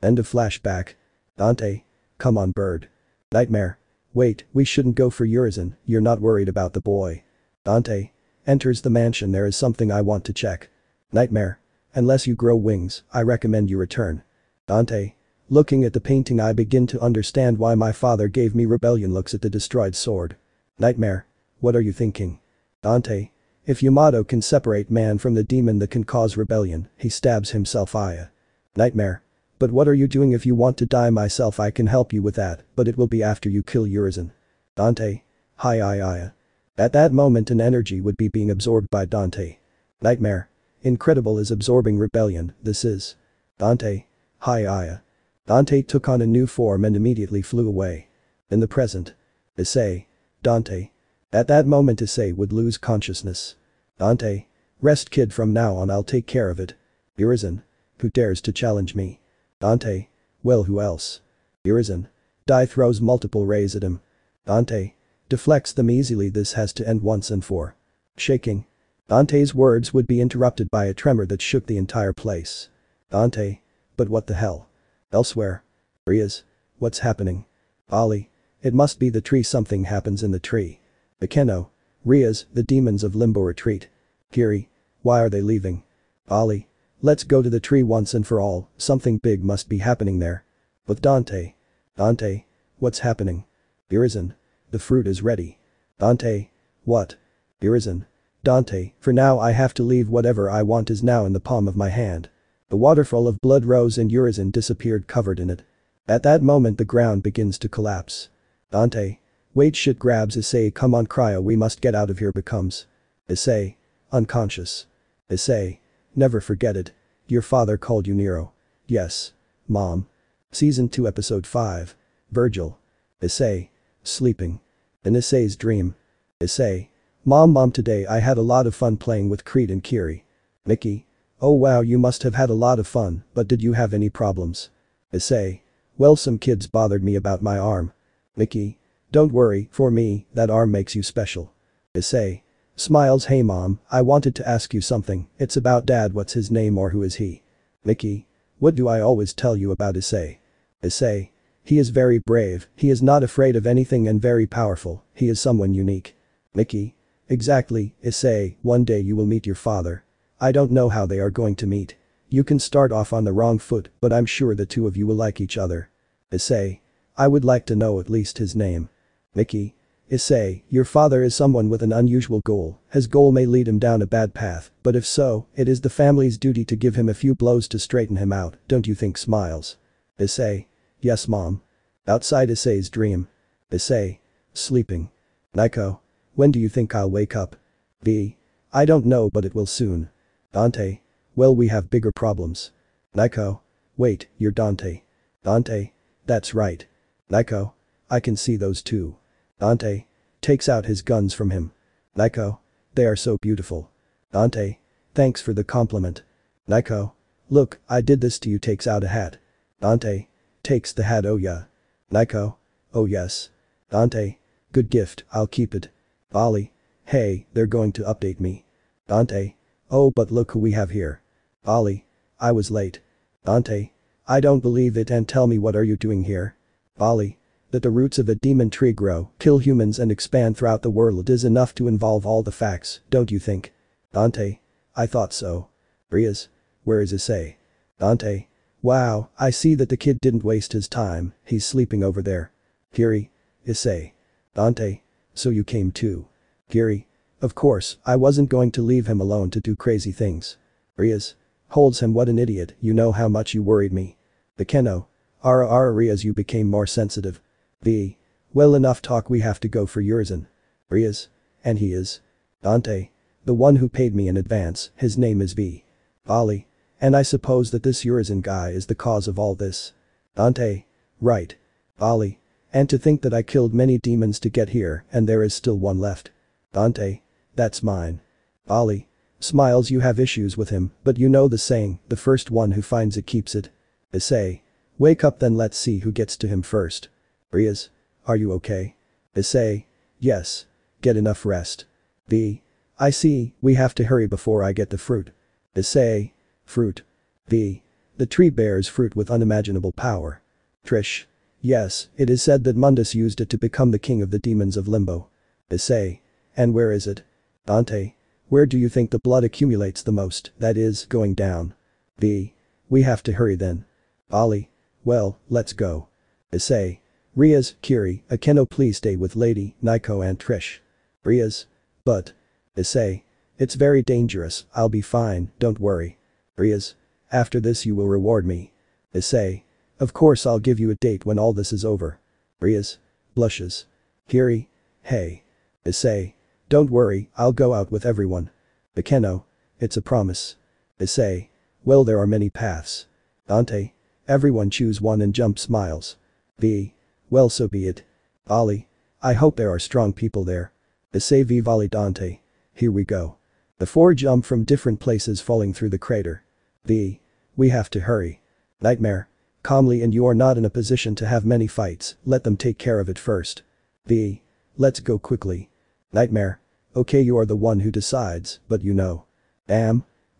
End of flashback. Dante. Come on bird. Nightmare. Wait, we shouldn't go for Urizen, you're not worried about the boy. Dante. Enters the mansion, there is something I want to check. Nightmare. Unless you grow wings, I recommend you return. Dante. Looking at the painting I begin to understand why my father gave me rebellion. Looks at the destroyed sword. Nightmare. What are you thinking? Dante. If Yamato can separate man from the demon that can cause rebellion, he stabs himself. Aya. Nightmare. But what are you doing? If you want to die myself I can help you with that, but it will be after you kill Urizen. Dante. Hi Aya. At that moment an energy would be being absorbed by Dante. Nightmare. Incredible is absorbing rebellion, this is. Dante. Hi Aya. Dante took on a new form and immediately flew away. In the present. Issei. Dante. At that moment Issei would lose consciousness. Dante. Rest kid, from now on I'll take care of it. Urizen. Who dares to challenge me? Dante. Well, who else? Urizen. Dai throws multiple rays at him. Dante. Deflects them easily. This has to end once and for. Shaking. Dante's words would be interrupted by a tremor that shook the entire place. Dante. But what the hell? Elsewhere. Rias. What's happening? Ali. It must be the tree. Something happens in the tree. Ikeno. Rias, the demons of Limbo retreat. Kiri. Why are they leaving? Ali. Let's go to the tree once and for all, something big must be happening there. With Dante. Dante. What's happening? Urizen. The fruit is ready. Dante. What? Urizen. Dante, for now I have to leave. Whatever I want is now in the palm of my hand. The waterfall of blood rose and Urizen disappeared covered in it. At that moment the ground begins to collapse. Dante. Wait, shit, grabs Issei. Come on Cryo, we must get out of here. Becomes. Issei. Unconscious. Issei. Never forget it. Your father called you Nero. Yes. Mom. Season 2 Episode 5. Virgil. Issei. Sleeping. In Issei's dream. Issei. Mom, today I had a lot of fun playing with Creed and Kiri. Mickey. Oh wow, you must have had a lot of fun, but did you have any problems? Issei. Well, some kids bothered me about my arm. Mickey. Don't worry, for me, that arm makes you special. Issei. Smiles. Hey mom, I wanted to ask you something, it's about dad. What's his name or who is he? Mickey. What do I always tell you about Issei? Issei. He is very brave, he is not afraid of anything and very powerful, he is someone unique. Mickey. Exactly, Issei, one day you will meet your father. I don't know how they are going to meet. You can start off on the wrong foot, but I'm sure the two of you will like each other. Issei. I would like to know at least his name. Mickey. Issei, your father is someone with an unusual goal, his goal may lead him down a bad path, but if so, it is the family's duty to give him a few blows to straighten him out, don't you think? Smiles. Issei. Yes mom. Outside Issei's dream. Issei. Sleeping. Nico. When do you think I'll wake up? V. I don't know, but it will soon. Dante. Well, we have bigger problems. Nico. Wait, you're Dante. Dante. That's right. Nico. I can see those too. Dante. Takes out his guns from him. Nico. They are so beautiful. Dante. Thanks for the compliment. Nico. Look, I did this to you. Takes out a hat. Dante. Takes the hat. Oh yeah. Nico. Oh yes. Dante. Good gift, I'll keep it. Ali. Hey, they're going to update me. Dante. Oh, but look who we have here. Ali. I was late. Dante. I don't believe it, and tell me, what are you doing here? Ali. That the roots of a demon tree grow, kill humans and expand throughout the world is enough to involve all the facts, don't you think? Dante. I thought so. Rias. Where is Issei? Dante. Wow, I see that the kid didn't waste his time, he's sleeping over there. Kiri. Issei. Dante. So you came too. Kiri. Of course, I wasn't going to leave him alone to do crazy things. Rias. Holds him. What an idiot, you know how much you worried me. Ikeno. Ara Rias, you became more sensitive. V. Well, enough talk, we have to go for Urizen. Rias. And he is. Dante. The one who paid me in advance, his name is V. Ali. And I suppose that this Urizen guy is the cause of all this. Dante. Right. Ali. And to think that I killed many demons to get here and there is still one left. Dante. That's mine. Ali. Smiles. You have issues with him, but you know the saying, the first one who finds it keeps it. Issei. Wake up then, let's see who gets to him first. Rias. Are you okay? Issei. Yes. Get enough rest. V. I see, we have to hurry before I get the fruit. Issei. Fruit. V. The tree bears fruit with unimaginable power. Trish. Yes, it is said that Mundus used it to become the king of the demons of Limbo. Issei. And where is it? Dante. Where do you think the blood accumulates the most, that is, going down? V. We have to hurry then. Ali. Well, let's go. Issei. Riaz, Kiri, Akeno please stay with Lady, Nico and Trish. Riaz. But. Issei. It's very dangerous, I'll be fine, don't worry. Riaz. After this you will reward me. Issei. Of course I'll give you a date when all this is over. Riaz. Blushes. Kiri. Hey. Issei. Don't worry, I'll go out with everyone. Akeno. It's a promise. Issei. Well there are many paths. Dante. Everyone choose one and jump smiles. V. Well so be it. Ali. I hope there are strong people there. Issei v volley Dante. Here we go. The four jump from different places falling through the crater. V. We have to hurry. Nightmare. Calmly and you are not in a position to have many fights, let them take care of it first. V. Let's go quickly. Nightmare. Okay you are the one who decides, but you know.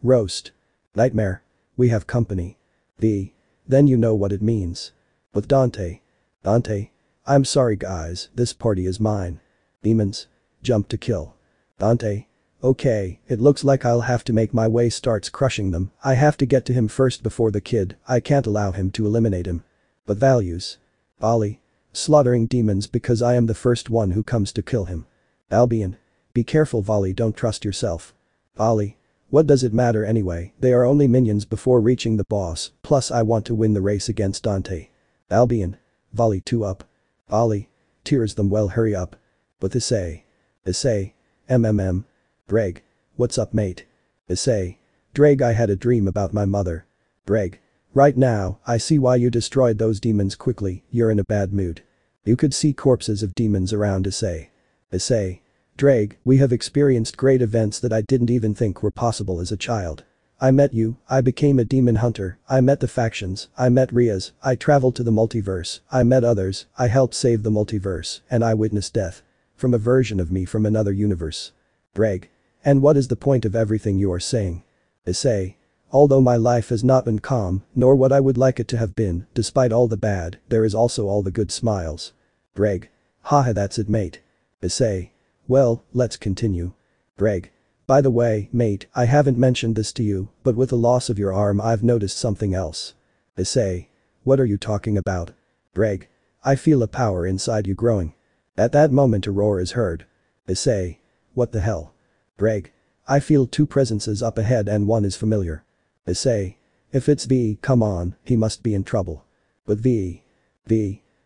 Roast. Nightmare. We have company. V. Then you know what it means. With Dante. Dante. I'm sorry guys, this party is mine. Demons. Jump to kill. Dante. Okay, it looks like I'll have to make my way starts crushing them, I have to get to him first before the kid, I can't allow him to eliminate him. But values. Ali. Slaughtering demons because I am the first one who comes to kill him. Albion. Be careful Volley don't trust yourself. Ali. What does it matter anyway, they are only minions before reaching the boss, plus I want to win the race against Dante. Albion. Volley 2 up. Ali. Tears them well hurry up. With Issei. Issei. Dreg. What's up mate? Issei. Dreg I had a dream about my mother. Dreg. Right now, I see why you destroyed those demons quickly, you're in a bad mood. You could see corpses of demons around Issei. Issei. Dreg, we have experienced great events that I didn't even think were possible as a child. I met you, I became a demon hunter, I met the factions, I met Riaz, I traveled to the multiverse, I met others, I helped save the multiverse, and I witnessed death. From a version of me from another universe. Dreg. And what is the point of everything you are saying? Issei. Although my life has not been calm, nor what I would like it to have been, despite all the bad, there is also all the good smiles. Dreg. Haha that's it mate. Issei. Well, let's continue. Dreg. By the way, mate, I haven't mentioned this to you, but with the loss of your arm I've noticed something else. Issei. What are you talking about? Dreg. I feel a power inside you growing. At that moment a roar is heard. Issei. What the hell? Dreg. I feel two presences up ahead and one is familiar. Issei. If it's V, come on, he must be in trouble. But V.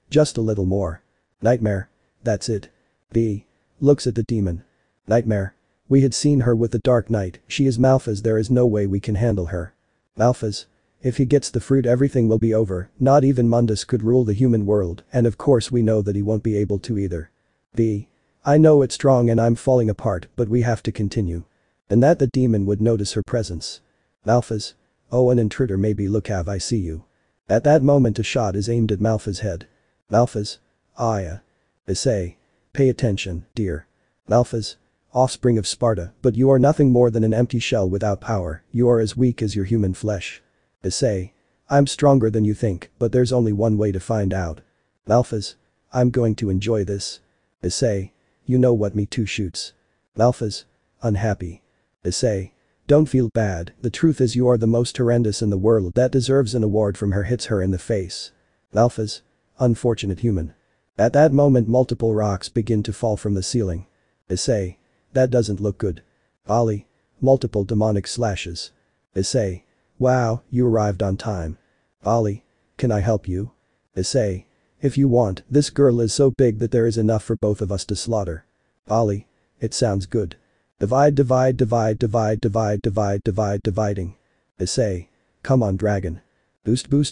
Just a little more. Nightmare. That's it. V. Looks at the demon. Nightmare. We had seen her with the Dark Knight, she is Malphas there is no way we can handle her. Malphas. If he gets the fruit everything will be over, not even Mundus could rule the human world and of course we know that he won't be able to either. V. I know it's strong and I'm falling apart but we have to continue. And that the demon would notice her presence. Malphas. Oh an intruder maybe look have I see you. At that moment a shot is aimed at Malphas' head. Malphas. Aya. Issei. Pay attention, dear. Malphas. Offspring of Sparta, but you are nothing more than an empty shell without power, you are as weak as your human flesh. Issei. I'm stronger than you think, but there's only one way to find out. Malphas. I'm going to enjoy this. Issei. You know what me too shoots. Malphas. Unhappy. Issei. Don't feel bad, the truth is you are the most horrendous in the world that deserves an award from her hits her in the face. Malphas. Unfortunate human. At that moment multiple rocks begin to fall from the ceiling. Issei. That doesn't look good. Ali. Multiple demonic slashes. Issei. Wow, you arrived on time. Ali. Can I help you? Issei. If you want, this girl is so big that there is enough for both of us to slaughter. Ali. It sounds good. Dividing. Issei. Come on dragon. Booster.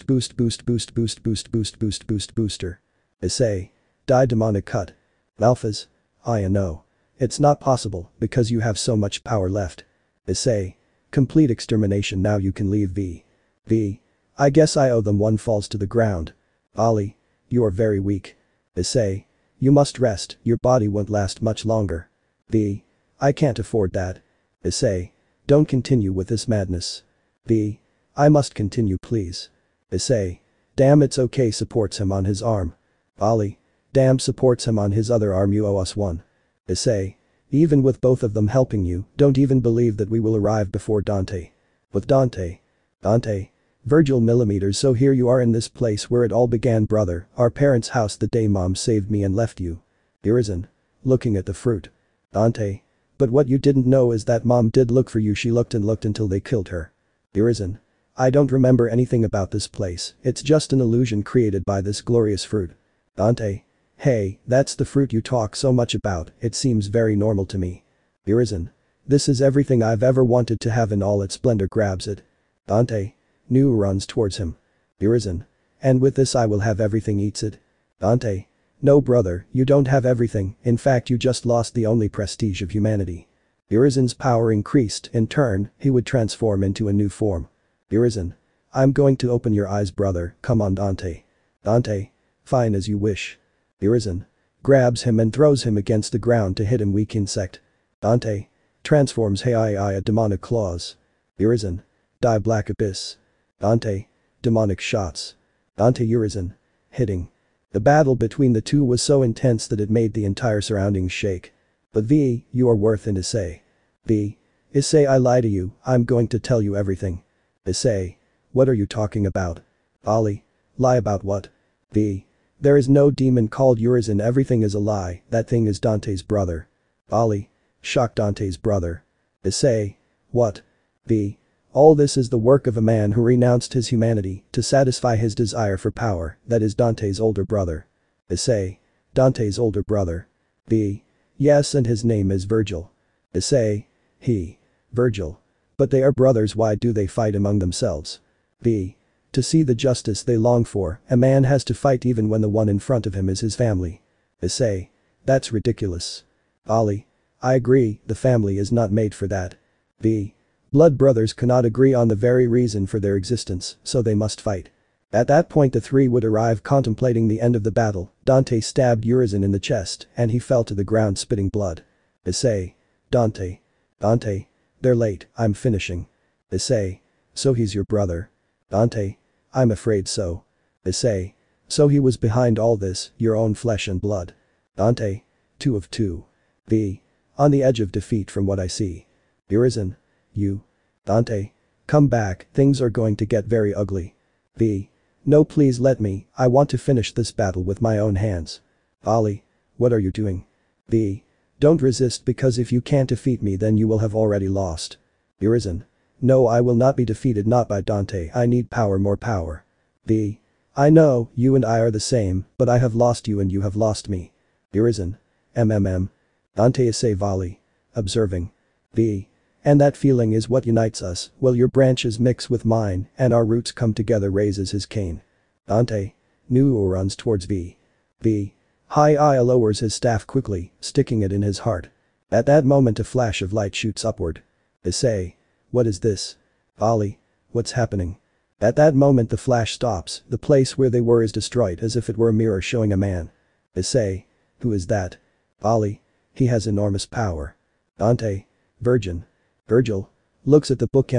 Issei. Die demonic cut. Malphas. I know. It's not possible, because you have so much power left. Issei. Complete extermination now you can leave V. I guess I owe them one falls to the ground. Ali. You are very weak. Issei. You must rest, your body won't last much longer. V. I can't afford that. Issei. Don't continue with this madness. V. I must continue please. Issei. Damn it's okay supports him on his arm. Ali. Damn supports him on his other arm you owe us one. Issei. Even with both of them helping you, don't even believe that we will arrive before Dante. With Dante. Dante. Virgil millimeters so here you are in this place where it all began brother, our parents' house the day mom saved me and left you. Urizen. Looking at the fruit. Dante. But what you didn't know is that mom did look for you she looked and looked until they killed her. Urizen. I don't remember anything about this place, it's just an illusion created by this glorious fruit. Dante. Hey, that's the fruit you talk so much about, it seems very normal to me. Urizen. This is everything I've ever wanted to have in all its splendor grabs it. Dante. Nu runs towards him. Urizen. And with this I will have everything eats it. Dante. No brother, you don't have everything, in fact you just lost the only prestige of humanity. Urizen's power increased, in turn, he would transform into a new form. Urizen. I'm going to open your eyes brother, come on Dante. Dante. Fine as you wish. Urizen. Grabs him and throws him against the ground to hit him weak insect. Dante. Transforms a demonic claws. Urizen. Die black abyss. Dante. Demonic shots. Dante Urizen. Hitting. The battle between the two was so intense that it made the entire surroundings shake. But V, you are worth an Issei. V. Issei I lie to you, I'm going to tell you everything. Issei. What are you talking about? Ali. Lie about what? V. There is no demon called Urizen everything is a lie, that thing is Dante's brother. Ali. Shock Dante's brother. Issei. What? V. All this is the work of a man who renounced his humanity to satisfy his desire for power, that is Dante's older brother. Issei. Dante's older brother. V. Yes and his name is Virgil. Issei. He. Virgil. But they are brothers why do they fight among themselves? V. To see the justice they long for, a man has to fight even when the one in front of him is his family. Issei. That's ridiculous. Ali. I agree, the family is not made for that. V. Blood brothers cannot agree on the very reason for their existence, so they must fight. At that point the three would arrive contemplating the end of the battle, Dante stabbed Urizen in the chest and he fell to the ground spitting blood. Issei. Dante. Dante. They're late, I'm finishing. Issei. So he's your brother. Dante. I'm afraid so. Issei. So he was behind all this, your own flesh and blood. Dante. 2 of 2. V. On the edge of defeat from what I see. Urizen. You. Dante. Come back, things are going to get very ugly. V. No please let me, I want to finish this battle with my own hands. Ali. What are you doing? V. Don't resist because if you can't defeat me then you will have already lost. Urizen. No I will not be defeated not by Dante I need power more power. V. I know, you and I are the same, but I have lost you and you have lost me. Urizen. Dante Issei Vali. Observing. V. And that feeling is what unites us, well your branches mix with mine and our roots come together raises his cane. Dante. Nu runs towards V. V. I lowers his staff quickly, sticking it in his heart. At that moment a flash of light shoots upward. Issei. What is this? Ali. What's happening? At that moment the flash stops, the place where they were is destroyed as if it were a mirror showing a man. Issei. Who is that? Ali. He has enormous power. Dante. Virgin. Virgil. Looks at the book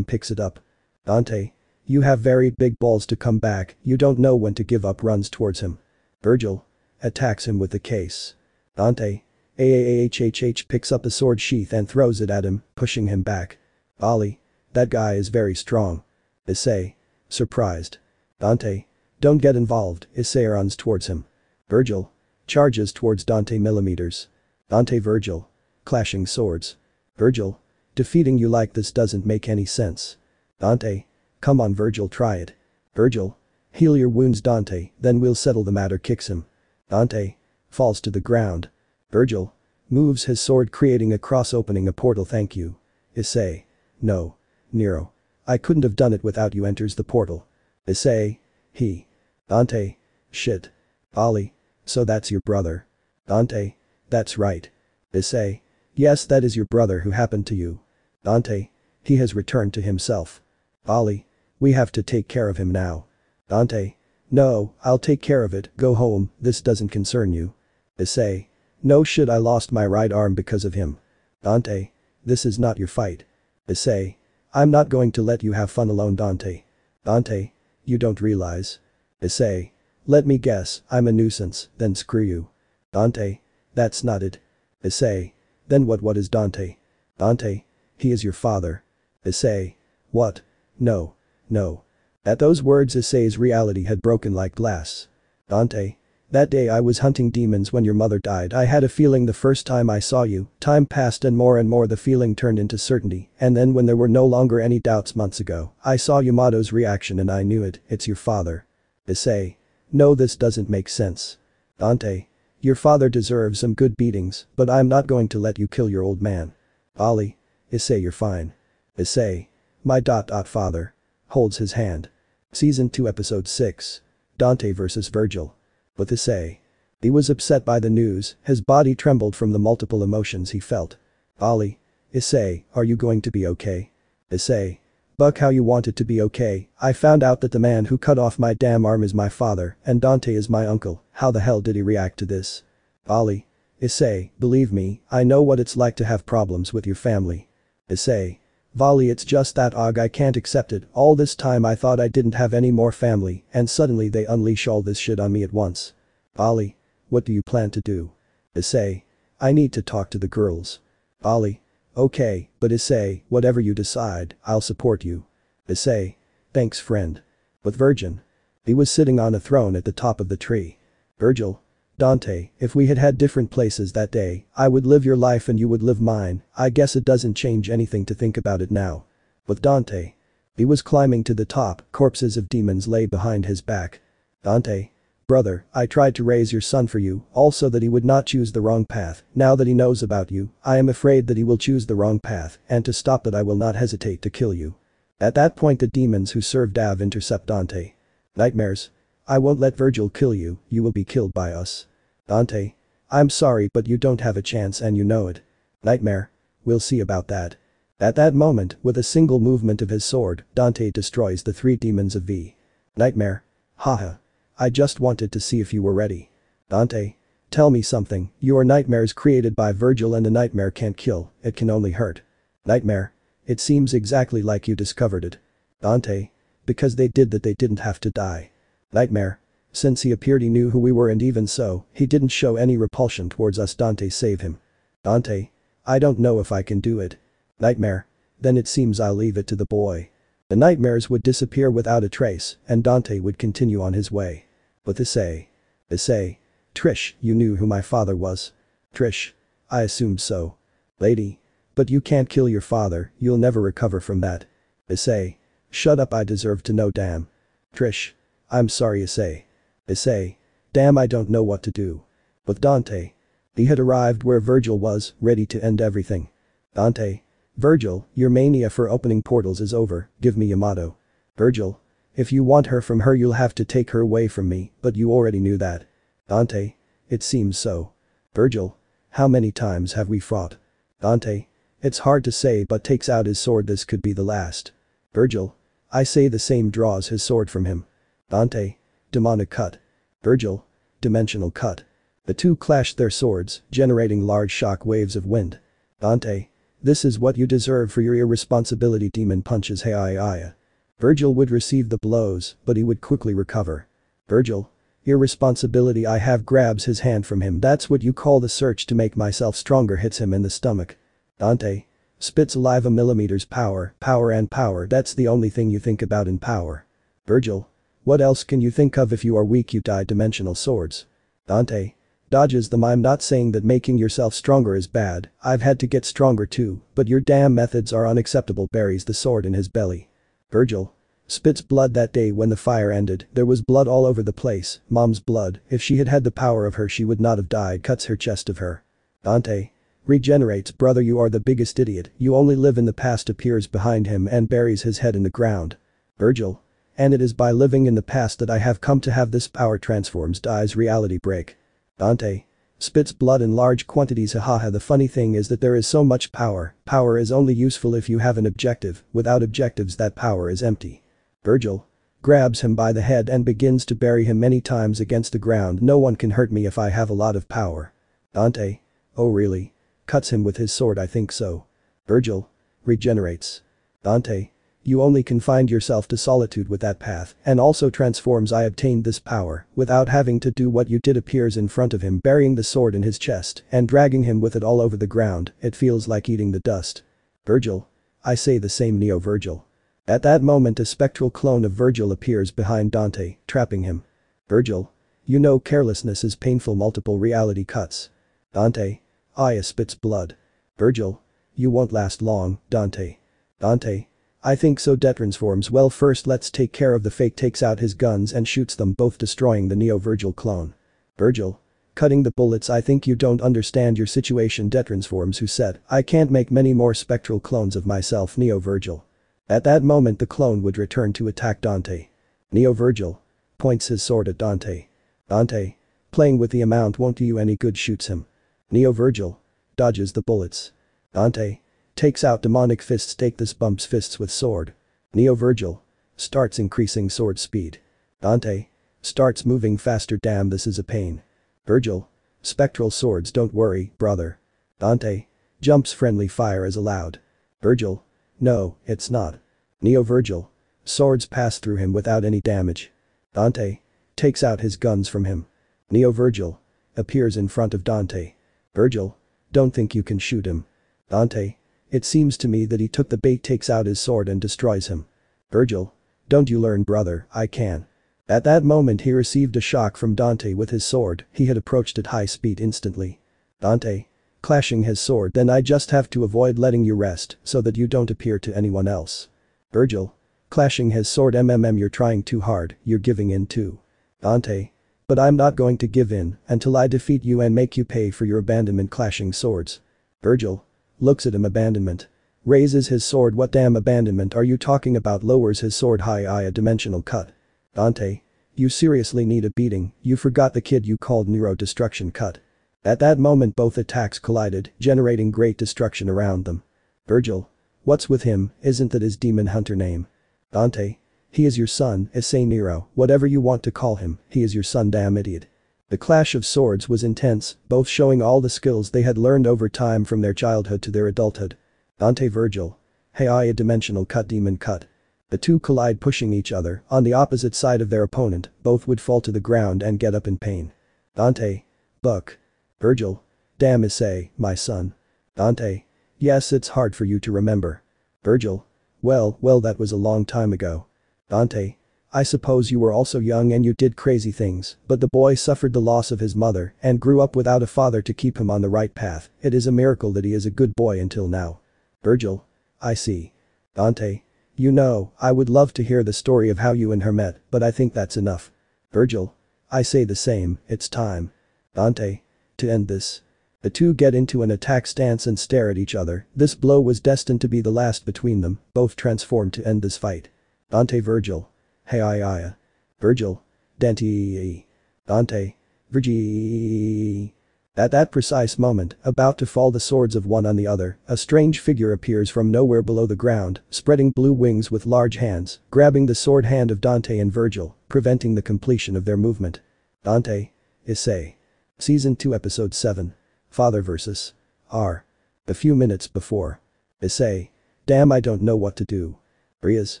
picks it up. Dante. You have very big balls to come back, you don't know when to give up runs towards him. Virgil. Attacks him with the case. Dante. Picks up the sword sheath and throws it at him, pushing him back. Ali. That guy is very strong. Issei. Surprised. Dante. Don't get involved, Issei runs towards him. Virgil. Charges towards Dante millimeters. Dante Virgil. Clashing swords. Virgil. Defeating you like this doesn't make any sense. Dante. Come on Virgil try it. Virgil. Heal your wounds Dante, then we'll settle the matter kicks him. Dante. Falls to the ground. Virgil. Moves his sword creating a cross opening a portal thank you. Issei. No. Nero. I couldn't have done it without you enters the portal. Issei. He. Dante. Shit. Ali. So that's your brother. Dante. That's right. Issei. Yes that is your brother who happened to you. Dante. He has returned to himself. Ali. We have to take care of him now. Dante. No, I'll take care of it, go home, this doesn't concern you. Issei. No shit I lost my right arm because of him. Dante. This is not your fight. Issei. I'm not going to let you have fun alone, Dante. Dante. You don't realize. Issei. Let me guess, I'm a nuisance, then screw you. Dante. That's not it. Issei. Then what is Dante? Dante. He is your father. Issei. What? No. No. At those words Issei's reality had broken like glass. Dante. That day I was hunting demons when your mother died. I had a feeling the first time I saw you. Time passed and more the feeling turned into certainty, and then when there were no longer any doubts months ago, I saw Yamato's reaction and I knew it, it's your father. Issei. No, this doesn't make sense. Dante. Your father deserves some good beatings, but I'm not going to let you kill your old man. Ollie. Issei, you're fine. Issei. My father. Holds his hand. Season 2 Episode 6. Dante vs. Virgil. With Issei. He was upset by the news, his body trembled from the multiple emotions he felt. Ollie. Issei, are you going to be okay? Issei. Buck, how you want it to be okay? I found out that the man who cut off my damn arm is my father, and Dante is my uncle. How the hell did he react to this? Ollie. Issei, believe me, I know what it's like to have problems with your family. Issei. Volley, it's just that I can't accept it. All this time I thought I didn't have any more family, and suddenly they unleash all this shit on me at once. Ollie. What do you plan to do? Issei. I need to talk to the girls. Ollie. Okay, but Issei, whatever you decide, I'll support you. Issei. Thanks, friend. With Virgin. He was sitting on a throne at the top of the tree. Virgil. Dante, if we had had different places that day, I would live your life and you would live mine. I guess it doesn't change anything to think about it now. With Dante. He was climbing to the top, corpses of demons lay behind his back. Dante. Brother, I tried to raise your son for you, also that he would not choose the wrong path. Now that he knows about you, I am afraid that he will choose the wrong path, and to stop that I will not hesitate to kill you. At that point the demons who served Dav intercept Dante. Nightmares. I won't let Virgil kill you, you will be killed by us. Dante. I'm sorry but you don't have a chance and you know it. Nightmare. We'll see about that. At that moment, with a single movement of his sword, Dante destroys the 3 demons of V. Nightmare. Haha. I just wanted to see if you were ready. Dante. Tell me something, you are nightmares created by Virgil and a nightmare can't kill, it can only hurt. Nightmare. It seems exactly like you discovered it. Dante. Because they did that they didn't have to die. Nightmare. Since he appeared he knew who we were and even so, he didn't show any repulsion towards us. Dante, save him. Dante. I don't know if I can do it. Nightmare. Then it seems I'll leave it to the boy. The nightmares would disappear without a trace, and Dante would continue on his way. With Issei. Issei. Trish, you knew who my father was. Trish. I assumed so. Lady. But you can't kill your father, you'll never recover from that. Issei. Shut up, I deserve to know, damn. Trish. I'm sorry, Issei. Issei. Damn, I don't know what to do. With Dante. He had arrived where Virgil was, ready to end everything. Dante. Virgil, your mania for opening portals is over, give me Yamato. Virgil. If you want her from her you'll have to take her away from me, but you already knew that. Dante. It seems so. Virgil. How many times have we fought? Dante. It's hard to say but takes out his sword, this could be the last. Virgil. I say the same, draws his sword from him. Dante. Demonic cut. Virgil. Dimensional cut. The two clashed their swords, generating large shock waves of wind. Dante. This is what you deserve for your irresponsibility, demon punches. Hey. Virgil would receive the blows, but he would quickly recover. Virgil. Irresponsibility, I have, grabs his hand from him. That's what you call the search to make myself stronger, hits him in the stomach. Dante. Spits alive a millimeter's power, and power, that's the only thing you think about in power. Virgil. What else can you think of? If you are weak you die. Dimensional swords. Dante. Dodges them. I'm not saying that making yourself stronger is bad, I've had to get stronger too, but your damn methods are unacceptable. Buries the sword in his belly. Virgil. Spits blood. That day when the fire ended, there was blood all over the place, mom's blood, if she had had the power of her she would not have died. Cuts her chest of her. Dante. Regenerates. Brother, you are the biggest idiot, you only live in the past. Appears behind him and buries his head in the ground. Virgil. And it is by living in the past that I have come to have this power. Transforms. Dies. Reality break. Dante. Spits blood in large quantities. Haha. The funny thing is that there is so much power is only useful if you have an objective, without objectives that power is empty. Virgil. Grabs him by the head and begins to bury him many times against the ground. No one can hurt me if I have a lot of power. Dante. Oh really? Cuts him with his sword. I think so. Virgil. Regenerates. Dante. You only confined yourself to solitude with that path and also transforms I obtained this power without having to do what you did appears in front of him burying the sword in his chest and dragging him with it all over the ground, it feels like eating the dust. Virgil. I say the same Neo Virgil. At that moment a spectral clone of Virgil appears behind Dante, trapping him. Virgil. You know carelessness is painful multiple reality cuts. Dante. Aya spits blood. Virgil. You won't last long, Dante. Dante. I think so transforms well first let's take care of the fake takes out his guns and shoots them both destroying the Neo Virgil clone. Virgil. Cutting the bullets I think you don't understand your situation transforms who said I can't make many more spectral clones of myself Neo Virgil. At that moment the clone would return to attack Dante. Neo Virgil. Points his sword at Dante. Dante. Playing with the amount won't do you any good shoots him. Neo Virgil. Dodges the bullets. Dante. Takes out demonic fists take this bumps fists with sword. Neo Virgil. Starts increasing sword speed. Dante. Starts moving faster damn this is a pain. Virgil. Spectral swords don't worry, brother. Dante. Jumps friendly fire is allowed. Virgil. No, it's not. Neo Virgil. Swords pass through him without any damage. Dante. Takes out his guns from him. Neo Virgil. Appears in front of Dante. Virgil. Don't think you can shoot him. Dante. It seems to me that he took the bait takes out his sword and destroys him. Virgil. Don't you learn brother, I can. At that moment he received a shock from Dante with his sword, he had approached at high speed instantly. Dante. Clashing his sword then I just have to avoid letting you rest so that you don't appear to anyone else. Virgil. Clashing his sword you're trying too hard, you're giving in too. Dante. But I'm not going to give in until I defeat you and make you pay for your abandonment clashing swords. Virgil. Looks at him abandonment. Raises his sword what damn abandonment are you talking about lowers his sword high a dimensional cut. Dante. You seriously need a beating, you forgot the kid you called Nero destruction cut. At that moment both attacks collided, generating great destruction around them. Virgil. What's with him, isn't that his demon hunter name? Dante. He is your son, Issei Nero, whatever you want to call him, he is your son damn idiot. The clash of swords was intense, both showing all the skills they had learned over time from their childhood to their adulthood. Dante Virgil. Hey a dimensional cut demon cut. The two collide pushing each other, on the opposite side of their opponent, both would fall to the ground and get up in pain. Dante. Buck. Virgil. Damn Issei, my son. Dante. Yes it's hard for you to remember. Virgil. Well that was a long time ago. Dante. I suppose you were also young and you did crazy things, but the boy suffered the loss of his mother and grew up without a father to keep him on the right path, it is a miracle that he is a good boy until now. Virgil. I see. Dante. You know, I would love to hear the story of how you and her met, but I think that's enough. Virgil. I say the same, it's time. Dante. To end this. The two get into an attack stance and stare at each other, this blow was destined to be the last between them, both transformed to end this fight. Dante Virgil. Hey I. Virgil. Dante. Dante. Virgil. At that precise moment, about to fall the swords of one on the other, a strange figure appears from nowhere below the ground, spreading blue wings with large hands, grabbing the sword hand of Dante and Virgil, preventing the completion of their movement. Dante. Issei. Season 2 Episode 7. Father vs. R. A few minutes before. Issei. Damn I don't know what to do. Riaz.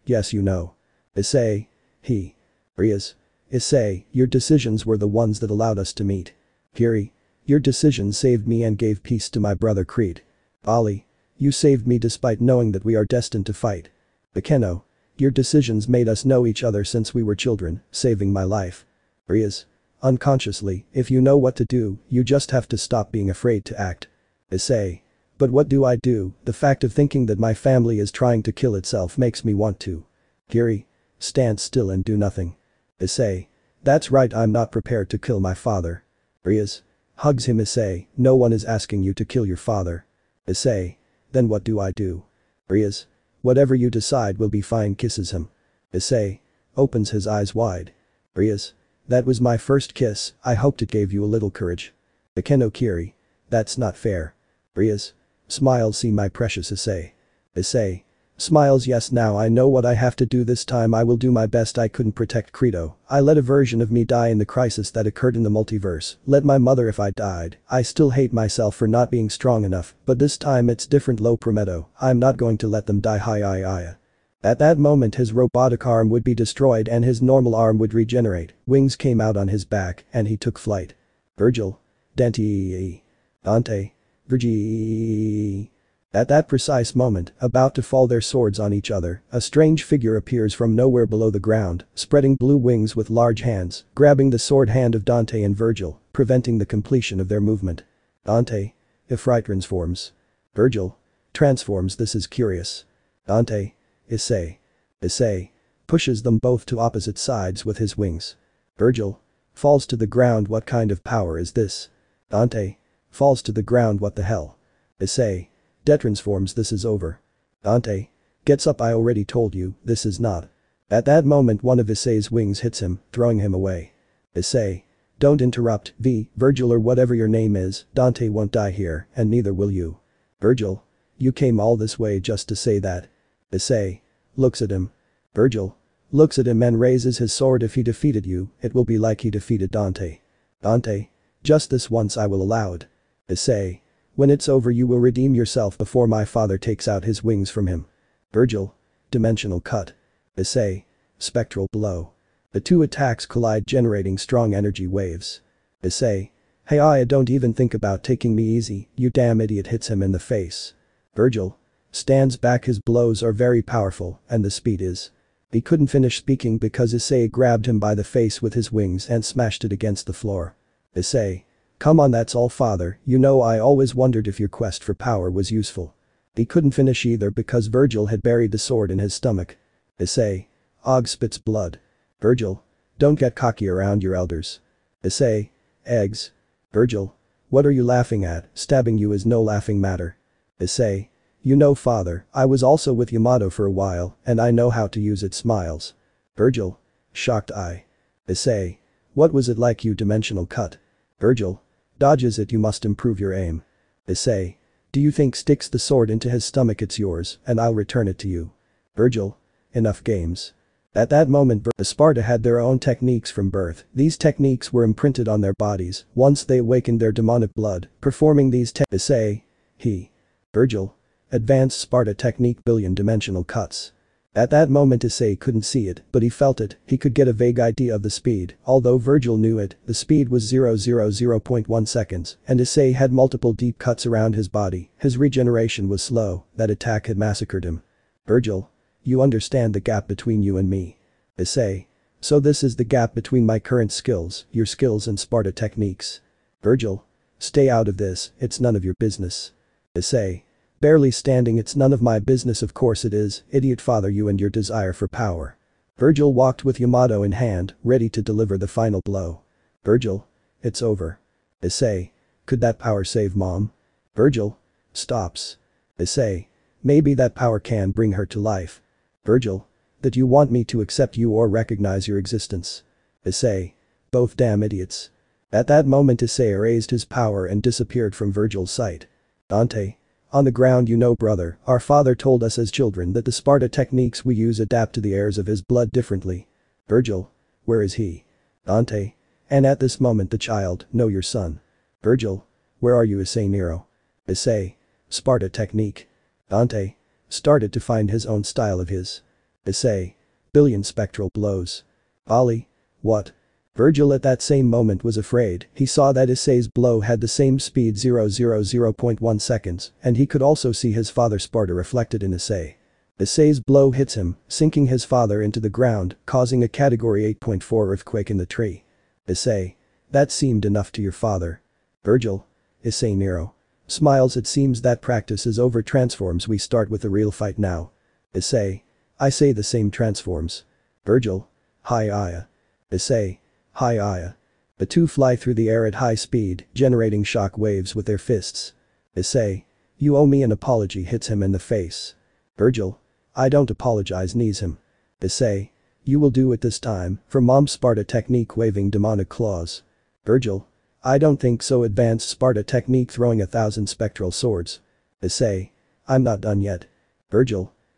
Yes you know. Issei. He. Riaz. Issei, your decisions were the ones that allowed us to meet. Kiri. Your decision saved me and gave peace to my brother Creed. Ali. You saved me despite knowing that we are destined to fight. Bekeno. Your decisions made us know each other since we were children, saving my life. Riaz. Unconsciously, if you know what to do, you just have to stop being afraid to act. Issei. But what do I do, the fact of thinking that my family is trying to kill itself makes me want to. Kiri. Stand still and do nothing. Issei. That's right I'm not prepared to kill my father. Riaz. Hugs him Issei, no one is asking you to kill your father. Issei. Then what do I do? Riaz. Whatever you decide will be fine kisses him. Issei. Opens his eyes wide. Riaz. That was my first kiss, I hoped it gave you a little courage. Bekeno Kiri. That's not fair. Riaz. Smile see my precious Issei. Issei. Smiles. Yes, now I know what I have to do. This time I will do my best. I couldn't protect Credo. I let a version of me die in the crisis that occurred in the multiverse. Let my mother. If I died, I still hate myself for not being strong enough, but this time it's different. Low Prometo, I'm not going to let them die. Hi. At that moment his robotic arm would be destroyed and his normal arm would regenerate, wings came out on his back and he took flight. Virgil. Dante. Dante. Virgil. At that precise moment, about to fall their swords on each other, a strange figure appears from nowhere below the ground, spreading blue wings with large hands, grabbing the sword hand of Dante and Virgil, preventing the completion of their movement. Dante. Ifrit transforms. Virgil. Transforms. This is curious. Dante. Issei. Issei. Pushes them both to opposite sides with his wings. Virgil. Falls to the ground. What kind of power is this? Dante. Falls to the ground. What the hell? Issei. Detransforms. This is over. Dante. Gets up. I already told you, this is not. At that moment one of Issei's wings hits him, throwing him away. Issei. Don't interrupt, Virgil or whatever your name is, Dante won't die here, and neither will you. Virgil. You came all this way just to say that. Issei. Looks at him. Virgil. Looks at him and raises his sword. If he defeated you, it will be like he defeated Dante. Dante. Just this once I will allow it. Issei. When it's over you will redeem yourself before my father takes out his wings from him. Virgil. Dimensional cut. Issei. Spectral blow. The two attacks collide, generating strong energy waves. Issei. Hey, I don't even think about taking me easy, you damn idiot. Hits him in the face. Virgil. Stands back. His blows are very powerful and the speed is. He couldn't finish speaking because Issei grabbed him by the face with his wings and smashed it against the floor. Issei. Come on, that's all, father. You know, I always wondered if your quest for power was useful. He couldn't finish either because Virgil had buried the sword in his stomach. Issei. Og spits blood. Virgil. Don't get cocky around your elders. Issei. Eggs. Virgil. What are you laughing at? Stabbing you is no laughing matter. Issei. You know, father, I was also with Yamato for a while and I know how to use it. Smiles. Virgil. Shocked eye. Issei. What was it like? You dimensional cut. Virgil. Dodges it. You must improve your aim. Issei. Do you think? Sticks the sword into his stomach. It's yours and I'll return it to you. Virgil. Enough games. At that moment Sparta had their own techniques from birth. These techniques were imprinted on their bodies once they awakened their demonic blood, performing these Issei. He. Virgil. Advanced Sparta technique. Billion dimensional cuts. At that moment Issei couldn't see it, but he felt it. He could get a vague idea of the speed, although Virgil knew it. The speed was 0.1 seconds, and Issei had multiple deep cuts around his body. His regeneration was slow. That attack had massacred him. Virgil. You understand the gap between you and me. Issei. So this is the gap between my current skills, your skills and Sparta techniques. Virgil. Stay out of this, it's none of your business. Issei. Barely standing. It's none of my business. Of course it is, idiot father, you and your desire for power. Virgil walked with Yamato in hand, ready to deliver the final blow. Virgil. It's over. Issei. Could that power save mom? Virgil. Stops. Issei. Maybe that power can bring her to life. Virgil. That you want me to accept you or recognize your existence. Issei. Both damn idiots. At that moment Issei erased his power and disappeared from Virgil's sight. Dante. On the ground. You know, brother, our father told us as children that the Sparta techniques we use adapt to the heirs of his blood differently. Virgil. Where is he? Dante. And at this moment the child, no, your son. Virgil. Where are you? Issei. Nero. Issei. Sparta technique. Dante. Started to find his own style of his. Issei. Billion spectral blows. Ali. What? Virgil at that same moment was afraid. He saw that Issei's blow had the same speed, 0.1 seconds, and he could also see his father Sparta reflected in Issei. Issei's blow hits him, sinking his father into the ground, causing a category 8.4 earthquake in the tree. Issei. That seemed enough to your father. Virgil. Issei. Nero. Smiles. It seems that practice is over. Transforms. We start with a real fight now. Issei. I say the same. Transforms. Virgil. Hi Aya. Issei. Hi Aya. The two fly through the air at high speed, generating shock waves with their fists. Issei. You owe me an apology. Hits him in the face. Virgil. I don't apologize. Knees him. Issei. You will do it this time, for mom's Sparta technique. Waving demonic claws. Virgil. I don't think so. Advanced Sparta technique. Throwing 1,000 spectral swords. Issei. I'm not done yet. Virgil.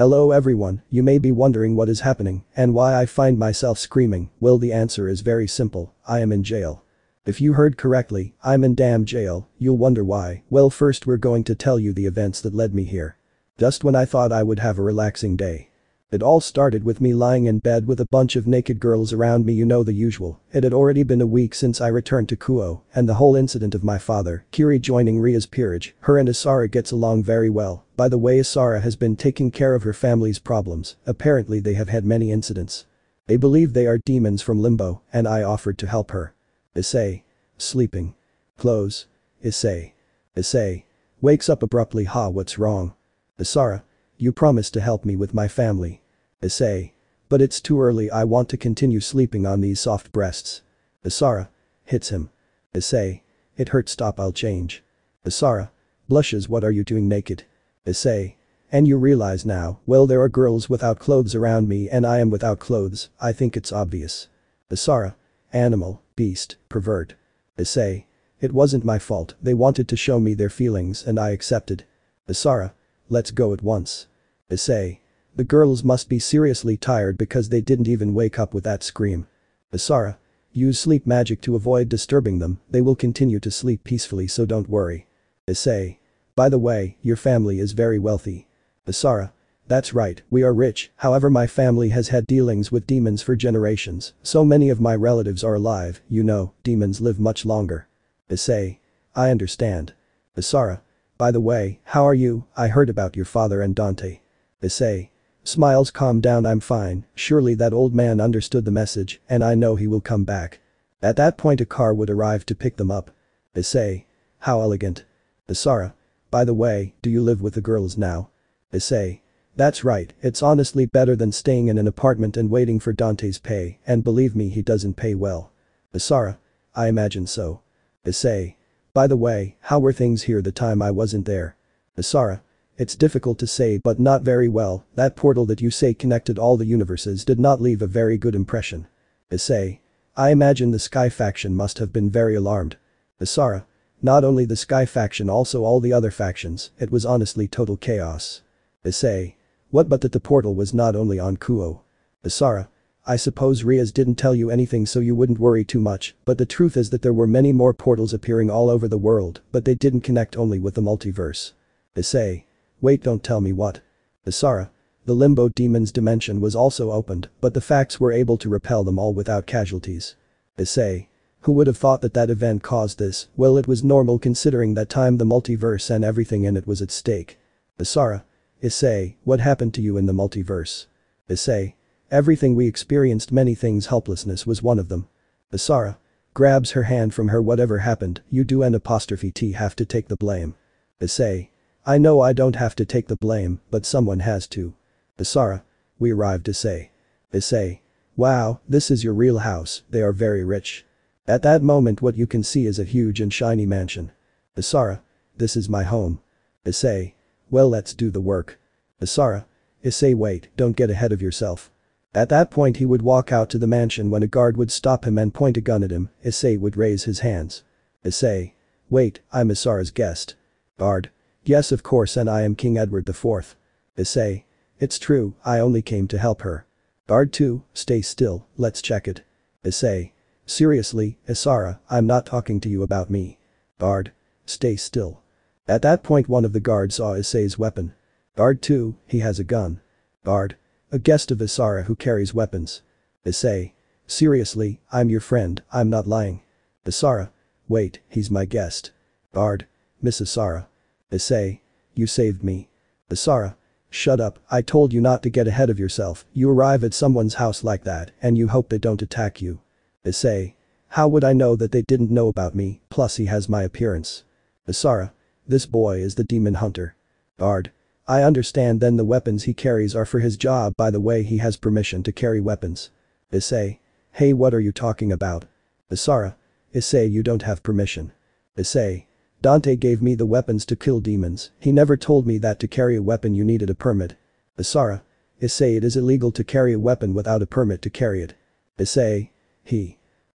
Hello everyone, you may be wondering what is happening and why I find myself screaming. Well, the answer is very simple, I am in jail. If you heard correctly, I'm in damn jail. You'll wonder why. Well, first we're going to tell you the events that led me here. Just when I thought I would have a relaxing day. It all started with me lying in bed with a bunch of naked girls around me, you know, the usual. It had already been a week since I returned to Kuo, and the whole incident of my father, Kiri, joining Ria's peerage. Her and Isara gets along very well. By the way, Isara has been taking care of her family's problems. Apparently they have had many incidents. They believe they are demons from Limbo, and I offered to help her. Issei. Sleeping. Close. Issei. Issei. Wakes up abruptly. What's wrong? Isara. You promised to help me with my family. Issei. But it's too early, I want to continue sleeping on these soft breasts. Isara. Hits him. Issei. It hurts, stop, I'll change. Isara. Blushes, what are you doing naked? Issei. And you realize now, well, there are girls without clothes around me and I am without clothes, I think it's obvious. Isara. Animal, beast, pervert. Issei. It wasn't my fault, they wanted to show me their feelings and I accepted. Isara. Let's go at once. Issei. The girls must be seriously tired because they didn't even wake up with that scream. Isara. Use sleep magic to avoid disturbing them, they will continue to sleep peacefully, so don't worry. Issei. By the way, your family is very wealthy. Isara. That's right, we are rich, however my family has had dealings with demons for generations, so many of my relatives are alive, you know, demons live much longer. Issei. I understand. Isara. By the way, how are you? I heard about your father and Dante. Issei. Smiles, calm down, I'm fine, surely that old man understood the message and I know he will come back. At that point a car would arrive to pick them up. Issei. How elegant. Isara. By the way, do you live with the girls now? Issei. That's right, it's honestly better than staying in an apartment and waiting for Dante's pay, and believe me, he doesn't pay well. Isara. I imagine so. Issei. By the way, how were things here the time I wasn't there? Isara. It's difficult to say, but not very well, that portal that you say connected all the universes did not leave a very good impression. Issei. I imagine the Sky faction must have been very alarmed. Isara. Not only the Sky faction, also all the other factions, it was honestly total chaos. Issei. What, but that the portal was not only on Kuo. Isara. I suppose Rias didn't tell you anything so you wouldn't worry too much, but the truth is that there were many more portals appearing all over the world, but they didn't connect only with the multiverse. Issei. Wait, don't tell me what. Isara. The Limbo Demon's dimension was also opened, but the facts were able to repel them all without casualties. Issei. Who would have thought that that event caused this? Well, it was normal considering that time the multiverse and everything in it was at stake. Isara. Issei, what happened to you in the multiverse? Issei. Everything we experienced, many things, helplessness was one of them. Isara. Grabs her hand from her, whatever happened, you do and ''T have to take the blame. Issei. I know I don't have to take the blame, but someone has to. Isara. We arrived. Issei. Issei. Wow, this is your real house, they are very rich. At that moment what you can see is a huge and shiny mansion. Isara. This is my home. Issei. Well, let's do the work. Isara. Issei, wait, don't get ahead of yourself. At that point he would walk out to the mansion when a guard would stop him and point a gun at him. Issei would raise his hands. Issei. Wait, I'm Isara's guest. Guard. Yes, of course, and I am King Edward IV. Issei. It's true, I only came to help her. Guard 2, stay still, let's check it. Issei. Seriously, Isara, I'm not talking to you about me. Guard. Stay still. At that point one of the guards saw Issei's weapon. Guard 2, he has a gun. Guard. A guest of Isara who carries weapons. Issei. Seriously, I'm your friend, I'm not lying. Isara. Wait, he's my guest. Guard. Miss Isara. Issei. You saved me. Isara. Shut up, I told you not to get ahead of yourself, you arrive at someone's house like that and you hope they don't attack you. Issei. How would I know that they didn't know about me, plus he has my appearance. Isara. This boy is the demon hunter. Guard. I understand, then the weapons he carries are for his job, by the way he has permission to carry weapons. Issei. Hey, what are you talking about? Isara. Issei, you don't have permission. Issei. Dante gave me the weapons to kill demons, he never told me that to carry a weapon you needed a permit. Isara. Issei, it is illegal to carry a weapon without a permit to carry it. Issei.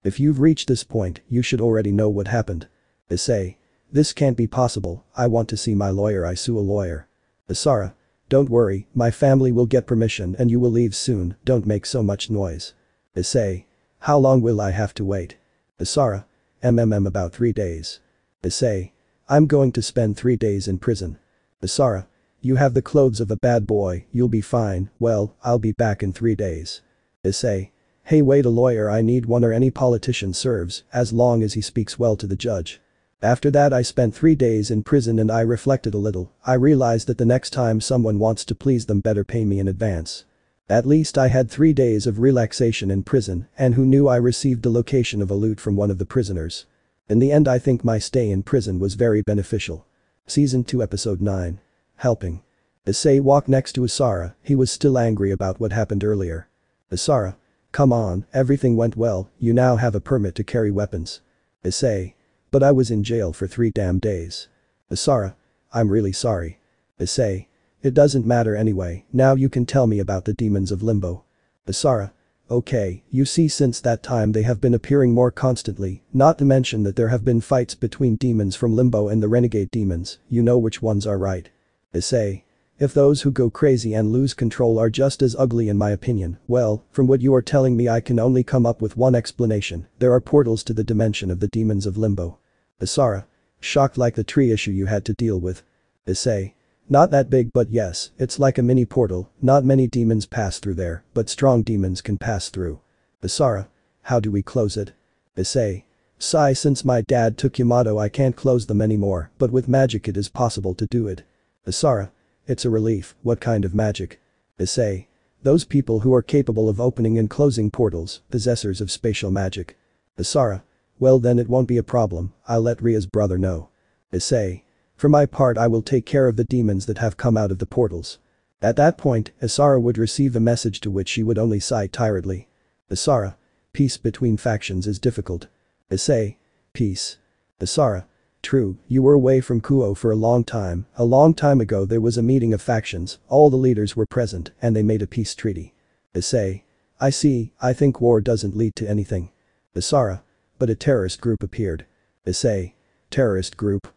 If you've reached this point, you should already know what happened. Issei. This can't be possible, I want to see my lawyer, I sue a lawyer. Isara. Don't worry, my family will get permission and you will leave soon, don't make so much noise. Issei. How long will I have to wait? Isara. About 3 days. Issei. I'm going to spend 3 days in prison. Isara. You have the clothes of a bad boy, you'll be fine, well, I'll be back in 3 days. Issei. Hey wait, a lawyer, I need one, or any politician serves, as long as he speaks well to the judge. After that I spent 3 days in prison and I reflected a little, I realized that the next time someone wants to please them better pay me in advance. At least I had 3 days of relaxation in prison, and who knew I received the location of a loot from one of the prisoners. In the end I think my stay in prison was very beneficial. Season 2 Episode 9. Helping. Issei walked next to Isara, he was still angry about what happened earlier. Isara. Come on, everything went well, you now have a permit to carry weapons. Issei. But I was in jail for 3 damn days. Isara. I'm really sorry. Issei. It doesn't matter anyway, now you can tell me about the demons of Limbo. Isara. Okay, you see, since that time they have been appearing more constantly, not to mention that there have been fights between demons from Limbo and the renegade demons, you know which ones are right. Issei. If those who go crazy and lose control are just as ugly in my opinion, well, from what you are telling me I can only come up with one explanation, there are portals to the dimension of the demons of Limbo. Isara. Shocked, like the tree issue you had to deal with. Issei. Not that big, but yes, it's like a mini portal, not many demons pass through there, but strong demons can pass through. Isara. How do we close it? Issei. Sigh, since my dad took Yamato I can't close them anymore, but with magic it is possible to do it. Isara. It's a relief, what kind of magic? Issei. Those people who are capable of opening and closing portals, possessors of spatial magic. Isara. Well then it won't be a problem, I'll let Ria's brother know. Issei. For my part I will take care of the demons that have come out of the portals. At that point, Isara would receive a message to which she would only sigh tiredly. Isara. Peace between factions is difficult. Issei. Peace. Isara. True, you were away from Kuo for a long time ago there was a meeting of factions, all the leaders were present, and they made a peace treaty. Issei. I see, I think war doesn't lead to anything. Isara. But a terrorist group appeared. Issei. Terrorist group?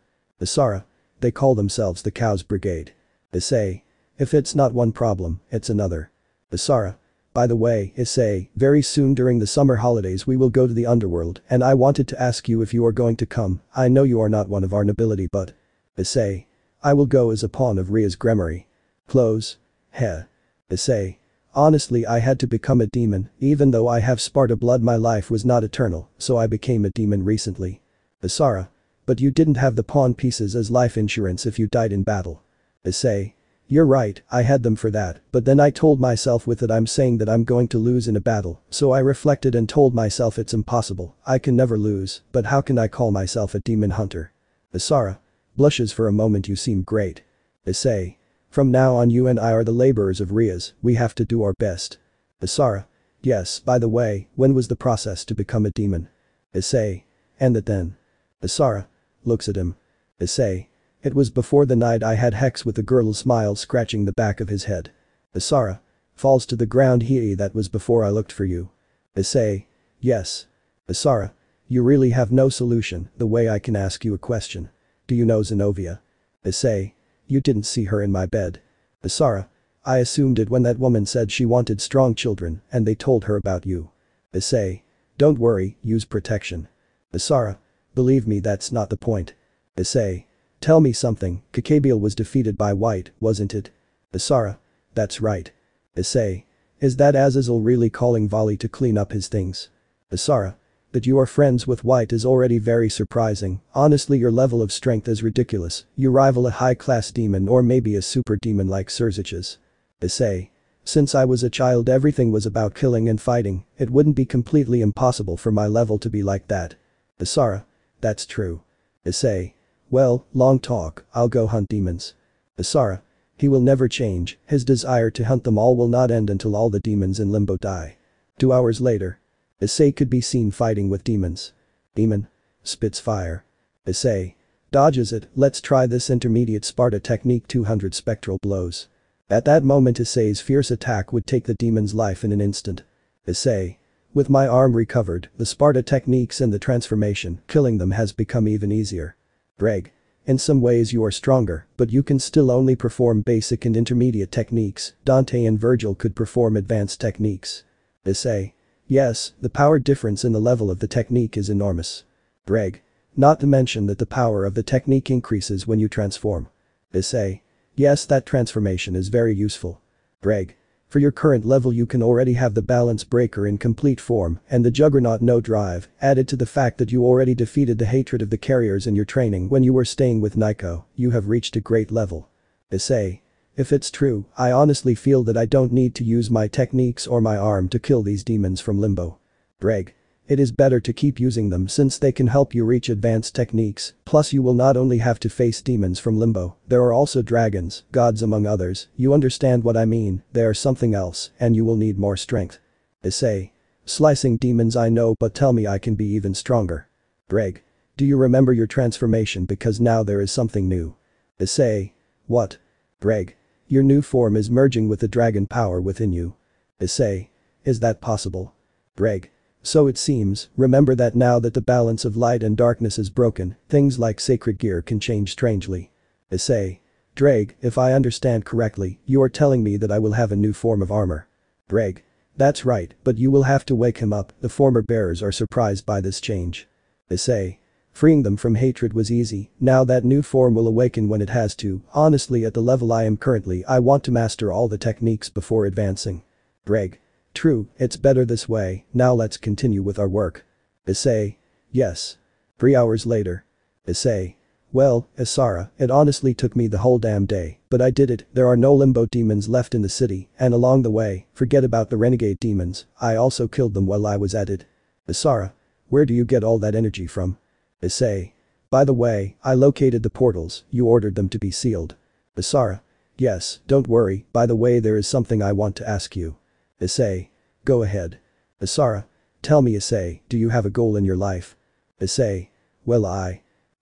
Isara. They call themselves the Cows Brigade. Issei. If it's not one problem, it's another. Isara. By the way, Issei, very soon during the summer holidays we will go to the underworld and I wanted to ask you if you are going to come, I know you are not one of our nobility but. Issei. I will go as a pawn of Ria's Gremory. Close. Heh. Issei. Honestly I had to become a demon, even though I have Sparta blood my life was not eternal, so I became a demon recently. Isara. But you didn't have the pawn pieces as life insurance if you died in battle. Issei. You're right, I had them for that, but then I told myself with it I'm saying that I'm going to lose in a battle, so I reflected and told myself it's impossible, I can never lose, but how can I call myself a demon hunter? Isara. Blushes for a moment, you seem great. Issei. From now on you and I are the laborers of Ria's, we have to do our best. Isara. Yes, by the way, when was the process to become a demon? Issei. And that then? Isara. Looks at him. Issei. It was before the night I had Hex with the girl smile scratching the back of his head. Isara. Falls to the ground. That was before I looked for you. Issei. Yes. Isara. You really have no solution, the way I can ask you a question. Do you know Zenobia? Issei. You didn't see her in my bed. Isara. I assumed it when that woman said she wanted strong children and they told her about you. Issei. Don't worry, use protection. Isara. Believe me, that's not the point. Issei. Tell me something, Kakabiel was defeated by White, wasn't it? Isara. That's right. Issei. Is that Azazel really calling Vali to clean up his things? Isara. That you are friends with White is already very surprising, honestly your level of strength is ridiculous, you rival a high-class demon or maybe a super demon like Surzich's. Issei. Since I was a child everything was about killing and fighting, it wouldn't be completely impossible for my level to be like that. Isara. That's true. Issei. Well, long talk, I'll go hunt demons. Isara. He will never change, his desire to hunt them all will not end until all the demons in Limbo die. 2 hours later. Issei could be seen fighting with demons. Demon. Spits fire. Issei. Dodges it, let's try this intermediate Sparta technique 200 spectral blows. At that moment Issei's fierce attack would take the demon's life in an instant. Issei. With my arm recovered, the Sparta techniques and the transformation, killing them has become even easier. Greg. In some ways you are stronger, but you can still only perform basic and intermediate techniques. Dante and Virgil could perform advanced techniques. Issei. Yes, the power difference in the level of the technique is enormous. Greg. Not to mention that the power of the technique increases when you transform. Issei. Yes, that transformation is very useful. Greg. For your current level you can already have the balance breaker in complete form and the juggernaut no drive, added to the fact that you already defeated the hatred of the carriers in your training when you were staying with Nico, you have reached a great level. Issei. If it's true, I honestly feel that I don't need to use my techniques or my arm to kill these demons from limbo. Greg. It is better to keep using them since they can help you reach advanced techniques, plus you will not only have to face demons from limbo, there are also dragons, gods among others, you understand what I mean, they are something else, and you will need more strength. Issei. Slicing demons I know, but tell me I can be even stronger. Greg. Do you remember your transformation, because now there is something new. Issei. What? Greg. Your new form is merging with the dragon power within you. Issei. Is that possible? Greg. So it seems, remember that now that the balance of light and darkness is broken, things like sacred gear can change strangely. Issei. Greg, if I understand correctly, you are telling me that I will have a new form of armor. Greg. That's right, but you will have to wake him up, the former bearers are surprised by this change. Issei. Freeing them from hatred was easy, now that new form will awaken when it has to, honestly at the level I am currently I want to master all the techniques before advancing. Greg. True, it's better this way, now let's continue with our work. Issei. Yes. 3 hours later. Issei. Well, Isara, it honestly took me the whole damn day, but I did it, there are no limbo demons left in the city, and along the way, forget about the renegade demons, I also killed them while I was at it. Isara. Where do you get all that energy from? Issei. By the way, I located the portals, you ordered them to be sealed. Isara. Yes, don't worry, by the way there is something I want to ask you. Issei. Go ahead. Isara. Tell me Issei, do you have a goal in your life? Issei. Well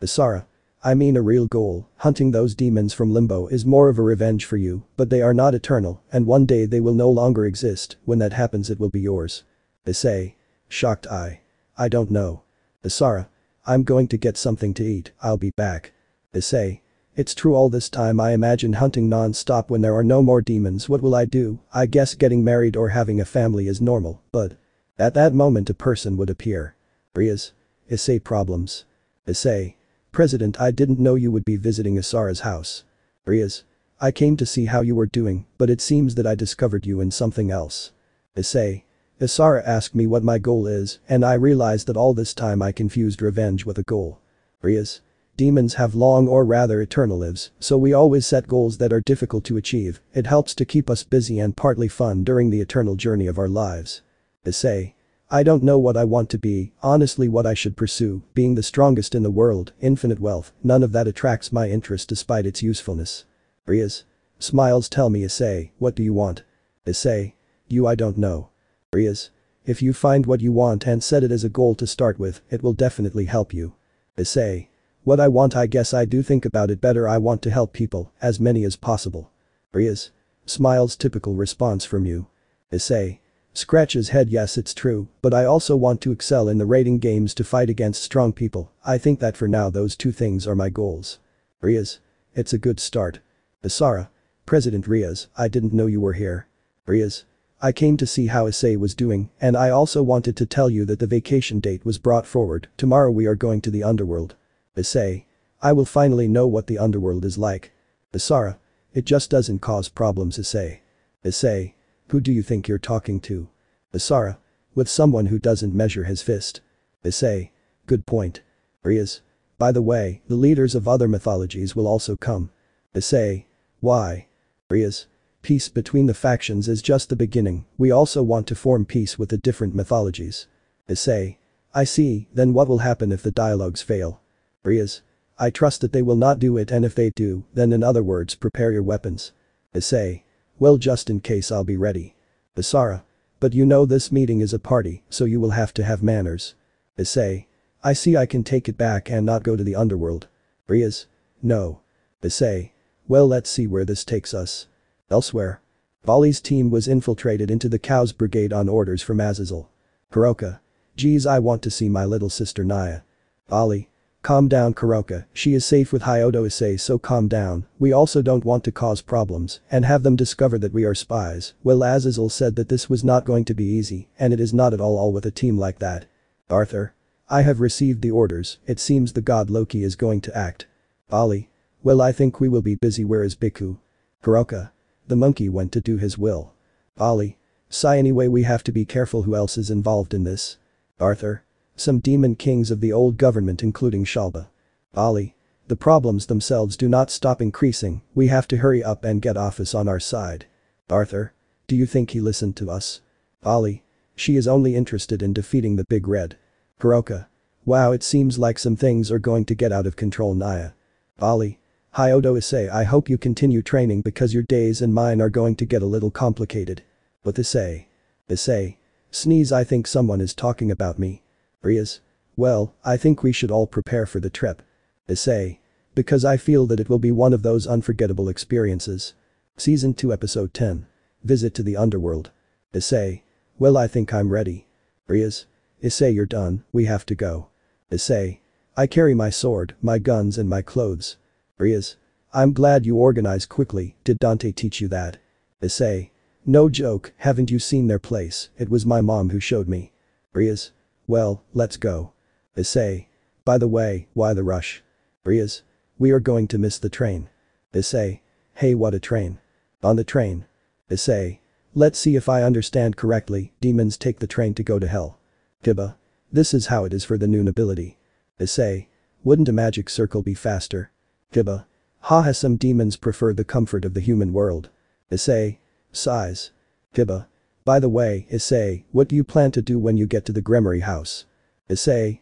Isara. I mean a real goal, hunting those demons from limbo is more of a revenge for you, but they are not eternal, and one day they will no longer exist, when that happens it will be yours. Issei. Shocked I don't know. Isara. I'm going to get something to eat, I'll be back. Issei. It's true all this time I imagine hunting non-stop when there are no more demons, what will I do? I guess getting married or having a family is normal, but at that moment a person would appear. Rias. Issei problems. Issei. President, I didn't know you would be visiting Isara's house. Rias. I came to see how you were doing, but it seems that I discovered you in something else. Issei. Isara asked me what my goal is, and I realized that all this time I confused revenge with a goal. Rias. Demons have long or rather eternal lives, so we always set goals that are difficult to achieve, it helps to keep us busy and partly fun during the eternal journey of our lives. Issei. I don't know what I want to be, honestly what I should pursue, being the strongest in the world, infinite wealth, none of that attracts my interest despite its usefulness. Rias. Smiles tell me Issei, what do you want? Issei. You I don't know. Rias. If you find what you want and set it as a goal to start with, it will definitely help you. Issei. What I want I guess I do think about it better I want to help people, as many as possible. Rias. Smiles typical response from you. Issei. Scratches head yes it's true, but I also want to excel in the raiding games to fight against strong people, I think that for now those two things are my goals. Rias. It's a good start. Isara. President Rias, I didn't know you were here. Rias. I came to see how Issei was doing, and I also wanted to tell you that the vacation date was brought forward, tomorrow we are going to the underworld. Issei. I will finally know what the underworld is like. Isara. It just doesn't cause problems Issei. Issei. Who do you think you're talking to? Isara. With someone who doesn't measure his fist. Issei. Good point. Rias. By the way, the leaders of other mythologies will also come. Issei. Why? Rias. Peace between the factions is just the beginning, we also want to form peace with the different mythologies. Issei. I see, then what will happen if the dialogues fail? Rias. I trust that they will not do it and if they do, then in other words prepare your weapons. Issei. Well just in case I'll be ready. Isara. But you know this meeting is a party, so you will have to have manners. Issei. I see I can take it back and not go to the underworld. Rias. No. Issei. Well let's see where this takes us. Elsewhere. Bali's team was infiltrated into the Cows Brigade on orders from Azazel. Hiroka. Geez I want to see my little sister Naya. Bali. Calm down Kuroka, she is safe with Hyodo Issei, so calm down, we also don't want to cause problems and have them discover that we are spies. Well, Azazel said that this was not going to be easy and it is not at all with a team like that. Arthur. I have received the orders, it seems the god Loki is going to act. Ali. Well, I think we will be busy. Where is Biku? Kuroka. The monkey went to do his will. Ali. Sigh, anyway we have to be careful who else is involved in this. Arthur. Some demon kings of the old government including Shalba. Ali. The problems themselves do not stop increasing, we have to hurry up and get Office on our side. Arthur. Do you think he listened to us? Ali. She is only interested in defeating the Big Red. Kuroka. Wow, it seems like some things are going to get out of control. Naya. Ali. Hyodo Issei, I hope you continue training because your days and mine are going to get a little complicated. With Issei. Issei. Sneeze, I think someone is talking about me. Riaz. Well, I think we should all prepare for the trip. Issei. Because I feel that it will be one of those unforgettable experiences. Season 2 Episode 10. Visit to the Underworld. Issei. Well, I think I'm ready. Riaz. Issei, you're done, we have to go. Issei. I carry my sword, my guns and my clothes. Riaz. I'm glad you organize quickly, did Dante teach you that? Issei. No joke, haven't you seen their place, it was my mom who showed me. Riaz. Well, let's go. Issei. By the way, why the rush? Riaz. We are going to miss the train. Issei. Hey, what a train. On the train. Issei. Let's see if I understand correctly, demons take the train to go to hell. Kiba. This is how it is for the new nobility. Issei. Wouldn't a magic circle be faster? Kiba. Haha, some demons prefer the comfort of the human world. Issei. Sighs. Kiba. By the way, Issei, what do you plan to do when you get to the Gremory house? Issei.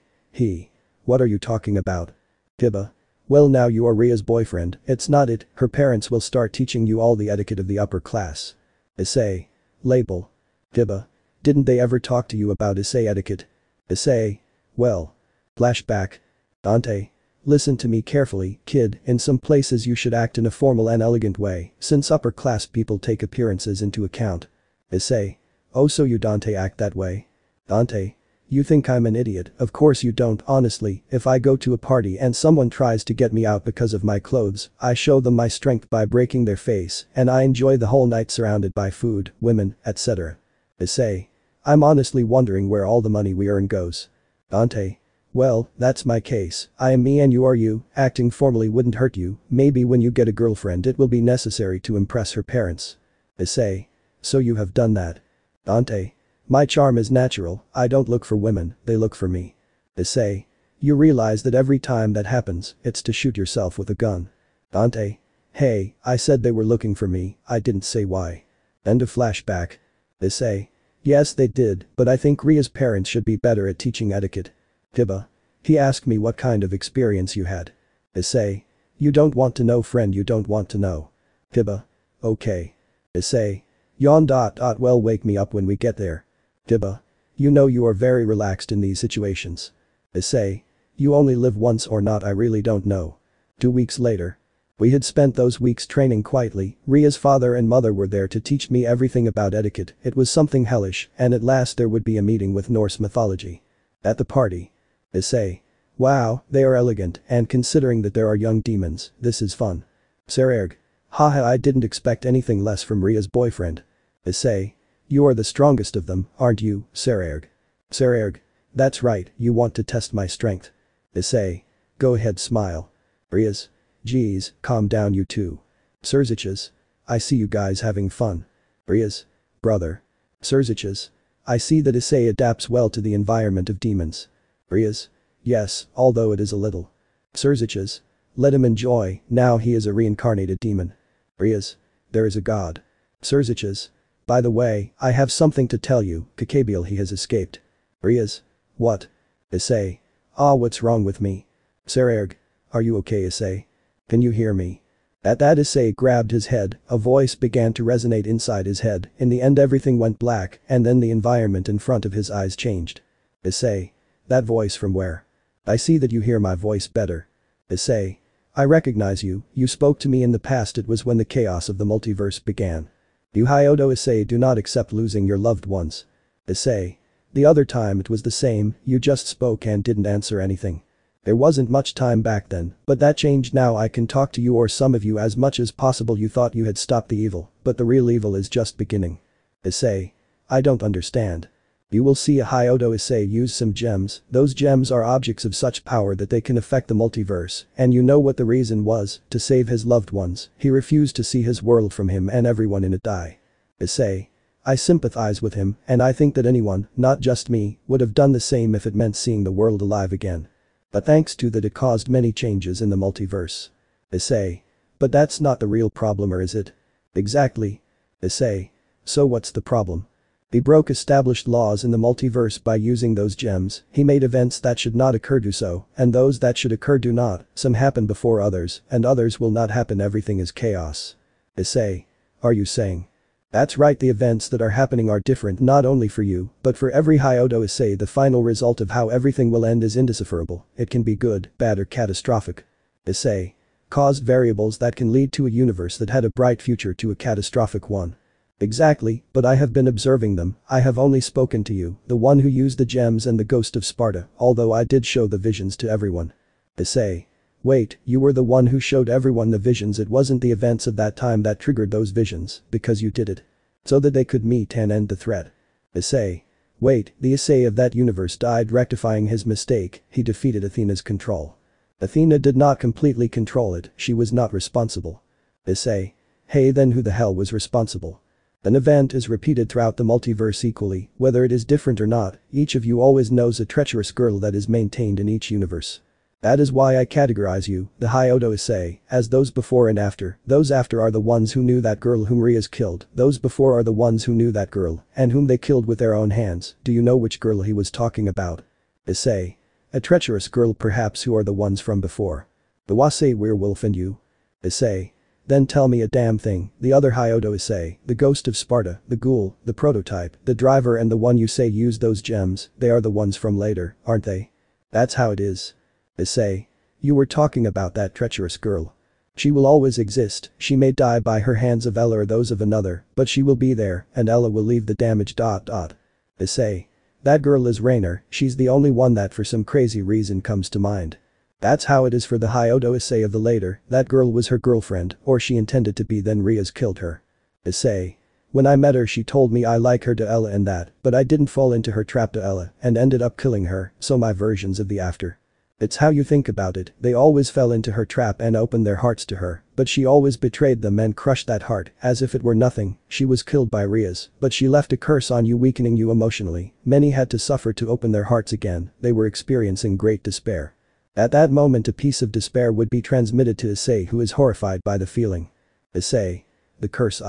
What are you talking about? Kiba. Well, now you are Ria's boyfriend, it's not it, her parents will start teaching you all the etiquette of the upper class. Issei. Label. Kiba. Didn't they ever talk to you about Issei etiquette? Issei. Well. Flashback. Dante. Listen to me carefully, kid, in some places you should act in a formal and elegant way, since upper class people take appearances into account. Issei. Oh, so you Dante act that way? Dante. You think I'm an idiot, of course you don't, honestly, if I go to a party and someone tries to get me out because of my clothes, I show them my strength by breaking their face and I enjoy the whole night surrounded by food, women, etc. Issei. I'm honestly wondering where all the money we earn goes. Dante. Well, that's my case, I am me and you are you, acting formally wouldn't hurt you, maybe when you get a girlfriend it will be necessary to impress her parents. Issei. So you have done that. Dante. My charm is natural, I don't look for women, they look for me. Issei. You realize that every time that happens, it's to shoot yourself with a gun. Dante. Hey, I said they were looking for me, I didn't say why. End of flashback. Issei. Yes they did, but I think Ria's parents should be better at teaching etiquette. Kiba. He asked me what kind of experience you had. Issei. You don't want to know friend, you don't want to know. Kiba. Okay. Issei. Yawn. Well, wake me up when we get there. Kiba. You know you are very relaxed in these situations. Issei. You only live once or not, I really don't know. 2 weeks later. We had spent those weeks training quietly, Ria's father and mother were there to teach me everything about etiquette, it was something hellish, and at last there would be a meeting with Norse mythology. At the party. Issei. Wow, they are elegant, and considering that there are young demons, this is fun. Sererg. Haha, I didn't expect anything less from Ria's boyfriend. Issei. You are the strongest of them, aren't you, Sererg? Sererg. That's right, you want to test my strength. Issei. Go ahead, smile. Riaz. Geez, calm down you two. Serziches. I see you guys having fun. Riaz. Brother. Serziches. I see that Issei adapts well to the environment of demons. Riaz. Yes, although it is a little. Serziches. Let him enjoy, now he is a reincarnated demon. Riaz. There is a god. Serziches. By the way, I have something to tell you, Kakabiel he has escaped. Riaz. What? Issei. What's wrong with me? Sererg. Are you okay, Issei? Can you hear me? At that Issei grabbed his head, a voice began to resonate inside his head, in the end everything went black and then the environment in front of his eyes changed. Issei. That voice from where? I see that you hear my voice better. Issei. I recognize you, you spoke to me in the past, it was when the chaos of the multiverse began. You Hyodo Issei do not accept losing your loved ones. Issei. The other time it was the same, you just spoke and didn't answer anything. There wasn't much time back then, but that changed now. I can talk to you or some of you as much as possible. You thought you had stopped the evil, but the real evil is just beginning. Issei. I don't understand. You will see a Hyodo Issei use some gems. Those gems are objects of such power that they can affect the multiverse, and you know what the reason was, to save his loved ones. He refused to see his world from him and everyone in it die. Issei. I sympathize with him, and I think that anyone, not just me, would have done the same if it meant seeing the world alive again. But thanks to that it caused many changes in the multiverse. Issei. But that's not the real problem, or is it? Exactly. Issei. So what's the problem? He broke established laws in the multiverse by using those gems. He made events that should not occur do so, and those that should occur do not. Some happen before others, and others will not happen. Everything is chaos. Issei. Are you saying? That's right, the events that are happening are different not only for you, but for every Hyodo Issei. The final result of how everything will end is indecipherable. It can be good, bad or catastrophic. Issei. Cause variables that can lead to a universe that had a bright future to a catastrophic one. Exactly, but I have been observing them. I have only spoken to you, the one who used the gems and the ghost of Sparta, although I did show the visions to everyone. Issei. Wait, you were the one who showed everyone the visions. It wasn't the events of that time that triggered those visions, because you did it. So that they could meet and end the threat. Issei. Wait, the Issei of that universe died rectifying his mistake. He defeated Athena's control. Athena did not completely control it, she was not responsible. Issei. Hey, then who the hell was responsible? An event is repeated throughout the multiverse equally, whether it is different or not. Each of you always knows a treacherous girl that is maintained in each universe. That is why I categorize you, the Hyodo Issei, as those before and after. Those after are the ones who knew that girl whom Rias killed. Those before are the ones who knew that girl, and whom they killed with their own hands. Do you know which girl he was talking about? Issei. A treacherous girl perhaps, who are the ones from before. The wasTrained werewolf and you? Issei. Then tell me a damn thing. The other Hyodo Issei, the ghost of Sparta, the ghoul, the prototype, the driver and the one you say used those gems, they are the ones from later, aren't they? That's how it is. Issei. You were talking about that treacherous girl. She will always exist. She may die by her hands of Ella or those of another, but she will be there, and Ella will leave the damage. Issei. That girl is Rainer. She's the only one that for some crazy reason comes to mind. That's how it is for the Hyodo Issei of the later. That girl was her girlfriend, or she intended to be, then Rias killed her. Issei. When I met her she told me I like her to Ella and that, but I didn't fall into her trap to Ella and ended up killing her, so my versions of the after. It's how you think about it. They always fell into her trap and opened their hearts to her, but she always betrayed them and crushed that heart as if it were nothing. She was killed by Rias, but she left a curse on you, weakening you emotionally. Many had to suffer to open their hearts again. They were experiencing great despair. At that moment a piece of despair would be transmitted to Issei, who is horrified by the feeling. Issei. The curse.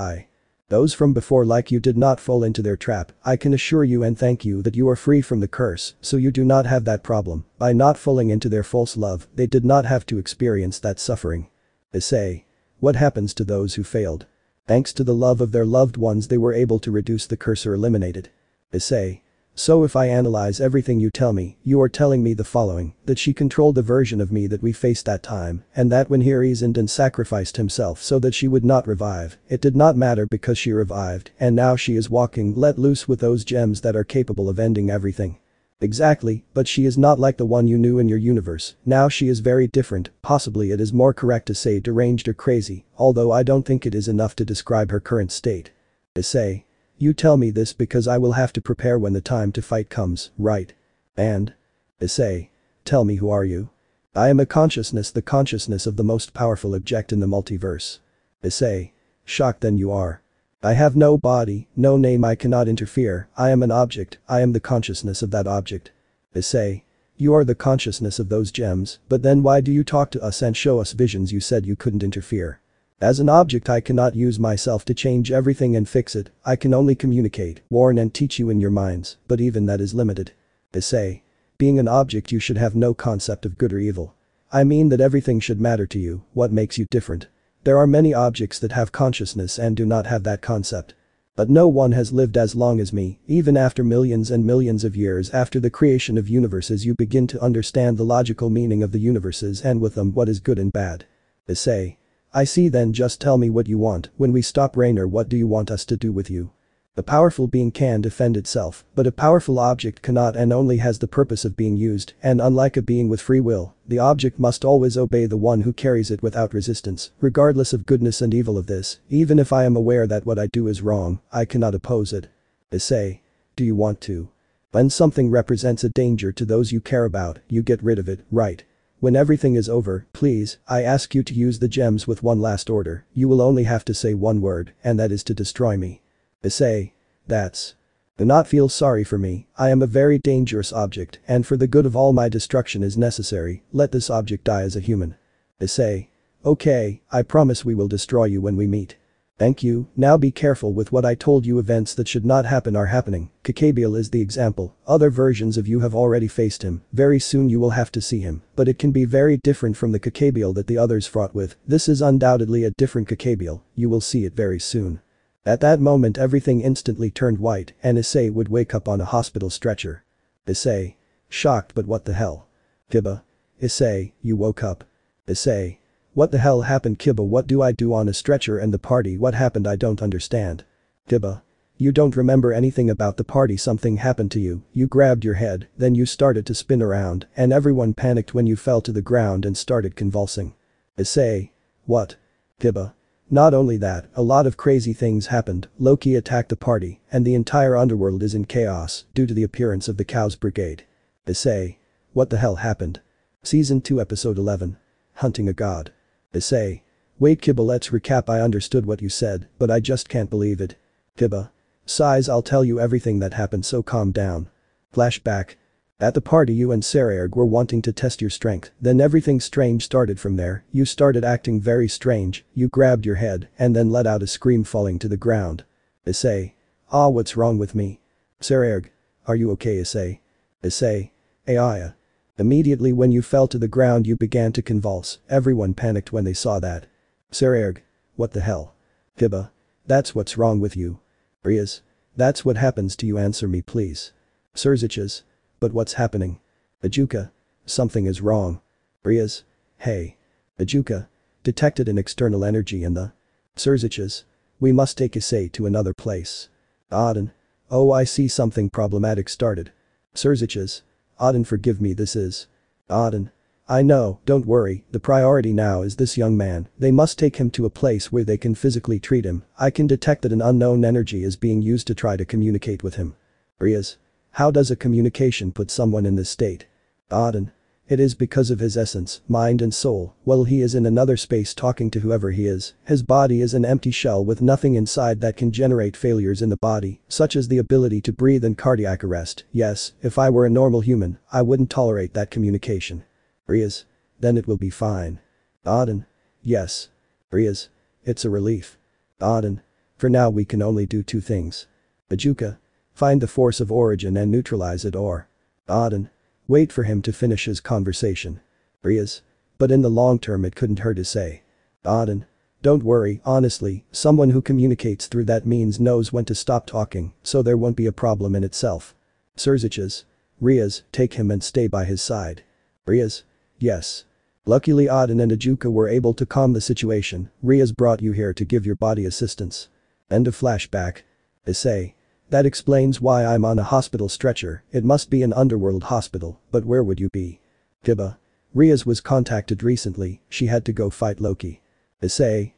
Those from before like you did not fall into their trap. I can assure you and thank you that you are free from the curse, so you do not have that problem. By not falling into their false love, they did not have to experience that suffering. Issei. What happens to those who failed? Thanks to the love of their loved ones they were able to reduce the curse or eliminate it. Issei. So if I analyze everything you tell me, you are telling me the following, that she controlled the version of me that we faced that time, and that when he reasoned and sacrificed himself so that she would not revive, it did not matter because she revived, and now she is walking let loose with those gems that are capable of ending everything. Exactly, but she is not like the one you knew in your universe. Now she is very different. Possibly it is more correct to say deranged or crazy, although I don't think it is enough to describe her current state. Issei. You tell me this because I will have to prepare when the time to fight comes, right? And? Issei. Tell me, who are you? I am a consciousness, the consciousness of the most powerful object in the multiverse. Issei. Shocked then you are. I have no body, no name, I cannot interfere. I am an object, I am the consciousness of that object. Issei. You are the consciousness of those gems, but then why do you talk to us and show us visions? You said you couldn't interfere. As an object I cannot use myself to change everything and fix it. I can only communicate, warn and teach you in your minds, but even that is limited. Issei. Being an object you should have no concept of good or evil. I mean that everything should matter to you. What makes you different? There are many objects that have consciousness and do not have that concept. But no one has lived as long as me. Even after millions and millions of years after the creation of universes you begin to understand the logical meaning of the universes and with them what is good and bad. Issei. I see, then just tell me what you want. When we stop Rainer, what do you want us to do with you? A powerful being can defend itself, but a powerful object cannot and only has the purpose of being used, and unlike a being with free will, the object must always obey the one who carries it without resistance, regardless of goodness and evil of this, even if I am aware that what I do is wrong, I cannot oppose it. Issei. Do you want to? When something represents a danger to those you care about, you get rid of it, right? When everything is over, please, I ask you to use the gems with one last order, you will only have to say one word, and that is to destroy me. Issei. That's. Do not feel sorry for me, I am a very dangerous object, and for the good of all my destruction is necessary, let this object die as a human. Issei. Okay, I promise we will destroy you when we meet. Thank you, now be careful with what I told you. Events that should not happen are happening, Kakabiel is the example, other versions of you have already faced him, very soon you will have to see him, but it can be very different from the Kakabiel that the others fought with, this is undoubtedly a different Kakabiel, you will see it very soon. At that moment everything instantly turned white and Issei would wake up on a hospital stretcher. Issei. Shocked but what the hell? Kiba. Issei, you woke up. Issei. What the hell happened Kiba? What do I do on a stretcher and the party? What happened? I don't understand. Kiba. You don't remember anything about the party, something happened to you, you grabbed your head, then you started to spin around and everyone panicked when you fell to the ground and started convulsing. Issei. What? Kiba. Not only that, a lot of crazy things happened, Loki attacked the party, and the entire underworld is in chaos due to the appearance of the Chaos Brigade. Issei. What the hell happened? Season 2 Episode 11. Hunting a God. Issei. Wait Kiba, let's recap. I understood what you said, but I just can't believe it. Kiba. Sighs, I'll tell you everything that happened, so calm down. Flashback. At the party you and Sarerg were wanting to test your strength, then everything strange started from there, you started acting very strange, you grabbed your head and then let out a scream falling to the ground. Issei. Ah, what's wrong with me? Sarerg. Are you okay Issei? Issei. Aya. Immediately when you fell to the ground you began to convulse, everyone panicked when they saw that. Sarerg. What the hell? Kiba. That's what's wrong with you. Riaz. That's what happens to you, answer me please. Surziches. But what's happening? Ajuka. Something is wrong. Riaz. Hey. Ajuka. Detected an external energy in the. Surziches. We must take Issei to another place. Auden. Oh, I see, something problematic started. Surziches. Auden, forgive me, this is. Auden. I know, don't worry, the priority now is this young man, they must take him to a place where they can physically treat him, I can detect that an unknown energy is being used to try to communicate with him. Riaz. How does a communication put someone in this state? Auden. It is because of his essence, mind and soul, well he is in another space talking to whoever he is, his body is an empty shell with nothing inside that can generate failures in the body, such as the ability to breathe and cardiac arrest, yes, if I were a normal human, I wouldn't tolerate that communication. Riaz. Then it will be fine. Auden. Yes. Riaz. It's a relief. Auden. For now we can only do two things. Ajuka. Find the force of origin and neutralize it or. Auden. Wait for him to finish his conversation. Riaz. But in the long term it couldn't hurt to say. Auden. Don't worry, honestly, someone who communicates through that means knows when to stop talking, so there won't be a problem in itself. Surziches. Riaz, take him and stay by his side. Riaz. Yes. Luckily Auden and Ajuka were able to calm the situation, Riaz brought you here to give your body assistance. End of flashback. Issei. That explains why I'm on a hospital stretcher, it must be an underworld hospital, but where would you be? Kiba. Riaz was contacted recently, she had to go fight Loki. Issei.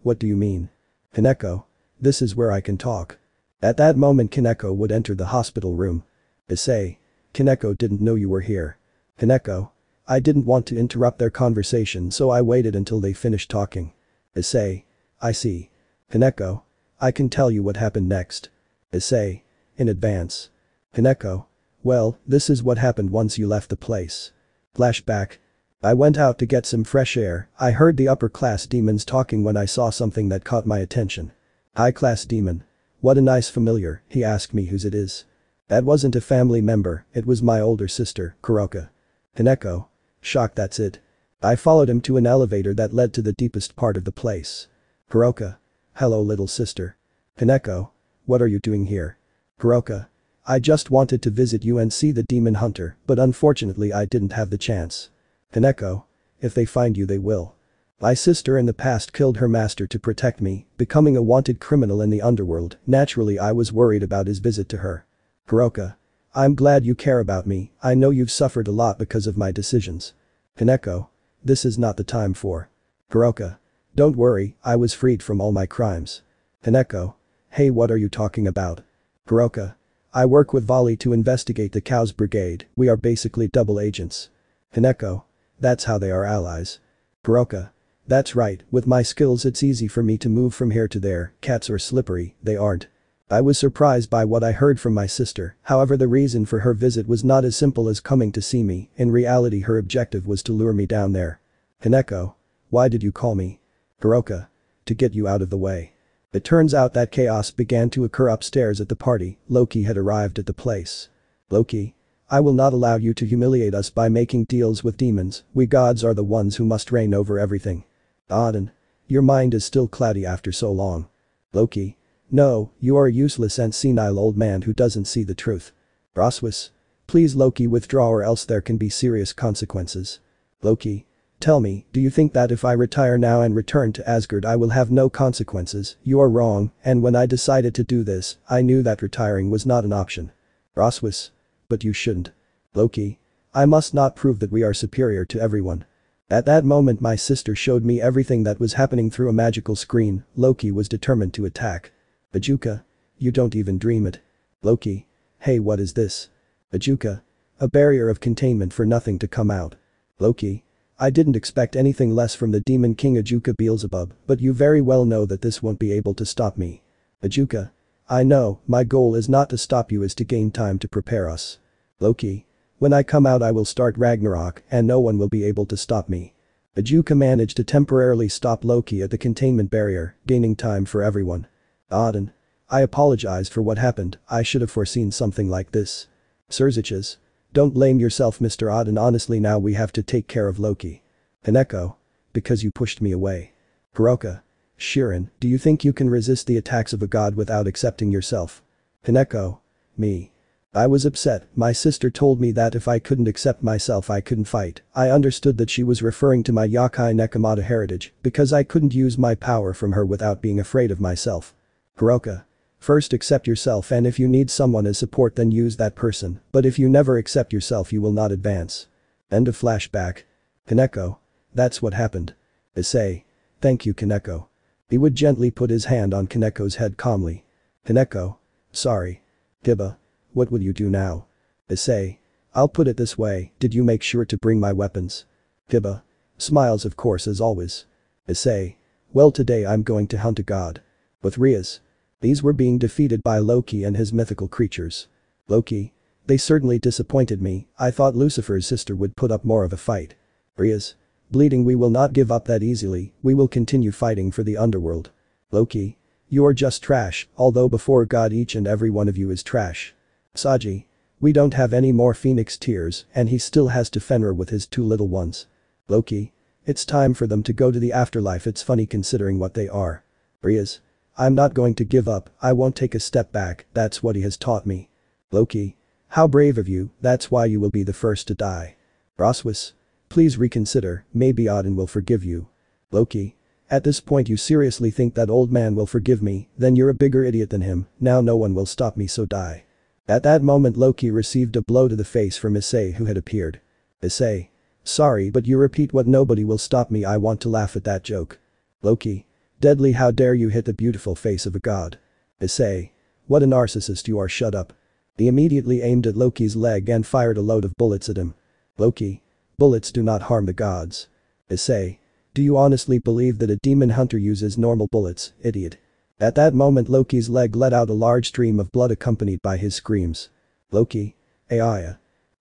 What do you mean? Kaneko. This is where I can talk. At that moment Kaneko would enter the hospital room. Issei. Kaneko didn't know you were here. Kaneko. I didn't want to interrupt their conversation so I waited until they finished talking. Issei. I see. Kaneko. I can tell you what happened next. Issei. In advance. Kaneko. Well, this is what happened once you left the place. Flashback. I went out to get some fresh air, I heard the upper class demons talking when I saw something that caught my attention. High class demon. What a nice familiar, he asked me whose it is. That wasn't a family member, it was my older sister, Kuroka. Kaneko. Shocked, that's it. I followed him to an elevator that led to the deepest part of the place. Kuroka. Hello little sister. Kaneko. What are you doing here? Kuroka. I just wanted to visit you and see the demon hunter, but unfortunately I didn't have the chance. Kaneko. If they find you they will. My sister in the past killed her master to protect me, becoming a wanted criminal in the underworld. Naturally I was worried about his visit to her. Hiroka. I'm glad you care about me, I know you've suffered a lot because of my decisions. Kaneko. This is not the time for. Hiroka. Don't worry, I was freed from all my crimes. Kaneko. Hey, what are you talking about? Hiroka. I work with Volley to investigate the Cows Brigade, we are basically double agents. Kaneko. That's how they are allies. Hiroka. That's right, with my skills it's easy for me to move from here to there, cats are slippery, they aren't. I was surprised by what I heard from my sister, however the reason for her visit was not as simple as coming to see me, in reality her objective was to lure me down there. Kaneko. Why did you call me? Hiroka. To get you out of the way. It turns out that chaos began to occur upstairs at the party, Loki had arrived at the place. Loki. I will not allow you to humiliate us by making deals with demons, we gods are the ones who must reign over everything. Odin. Your mind is still cloudy after so long. Loki. No, you are a useless and senile old man who doesn't see the truth. Roswis. Please Loki withdraw or else there can be serious consequences. Loki. Tell me, do you think that if I retire now and return to Asgard I will have no consequences? You are wrong, and when I decided to do this, I knew that retiring was not an option. Roswis. But you shouldn't. Loki. I must not prove that we are superior to everyone. At that moment my sister showed me everything that was happening through a magical screen, Loki was determined to attack. Ajuka. You don't even dream it. Loki. Hey, what is this? Ajuka. A barrier of containment for nothing to come out. Loki. I didn't expect anything less from the Demon King Ajuka Beelzebub, but you very well know that this won't be able to stop me. Ajuka. I know, my goal is not to stop you, is to gain time to prepare us. Loki. When I come out I will start Ragnarok and no one will be able to stop me. Ajuka managed to temporarily stop Loki at the containment barrier, gaining time for everyone. Odin. I apologize for what happened, I should have foreseen something like this. Surziches. Don't blame yourself Mr. Odin, honestly now we have to take care of Loki. Kaneko. Because you pushed me away. Hiroka. Shirin, do you think you can resist the attacks of a god without accepting yourself? Kaneko. Me. I was upset, my sister told me that if I couldn't accept myself I couldn't fight. I understood that she was referring to my Yakai Nekomata heritage, because I couldn't use my power from her without being afraid of myself. Hiroka. First accept yourself and if you need someone as support then use that person, but if you never accept yourself you will not advance. End of flashback. Kaneko. That's what happened. Issei. Thank you Kaneko. He would gently put his hand on Kaneko's head calmly. Kaneko. Sorry. Kiba. What would you do now? Issei. I'll put it this way, did you make sure to bring my weapons? Kiba. Smiles of course as always. Issei. Well today I'm going to hunt a god. With Rias. These were being defeated by Loki and his mythical creatures. Loki. They certainly disappointed me, I thought Lucifer's sister would put up more of a fight. Rias. Bleeding, we will not give up that easily, we will continue fighting for the underworld. Loki. You are just trash, although before God each and every one of you is trash. Saji. We don't have any more phoenix tears and he still has to Fenrir with his two little ones. Loki. It's time for them to go to the afterlife, it's funny considering what they are. Rias. I'm not going to give up, I won't take a step back, that's what he has taught me. Loki. How brave of you, that's why you will be the first to die. Roswis. Please reconsider, maybe Odin will forgive you. Loki. At this point you seriously think that old man will forgive me, then you're a bigger idiot than him, now no one will stop me so die. At that moment Loki received a blow to the face from Issei who had appeared. Issei. Sorry but you repeat what nobody will stop me, I want to laugh at that joke. Loki. Deadly, how dare you hit the beautiful face of a god. Issei. What a narcissist you are, shut up. He immediately aimed at Loki's leg and fired a load of bullets at him. Loki. Bullets do not harm the gods. Issei. Do you honestly believe that a demon hunter uses normal bullets, idiot? At that moment Loki's leg let out a large stream of blood accompanied by his screams. Loki. Aya.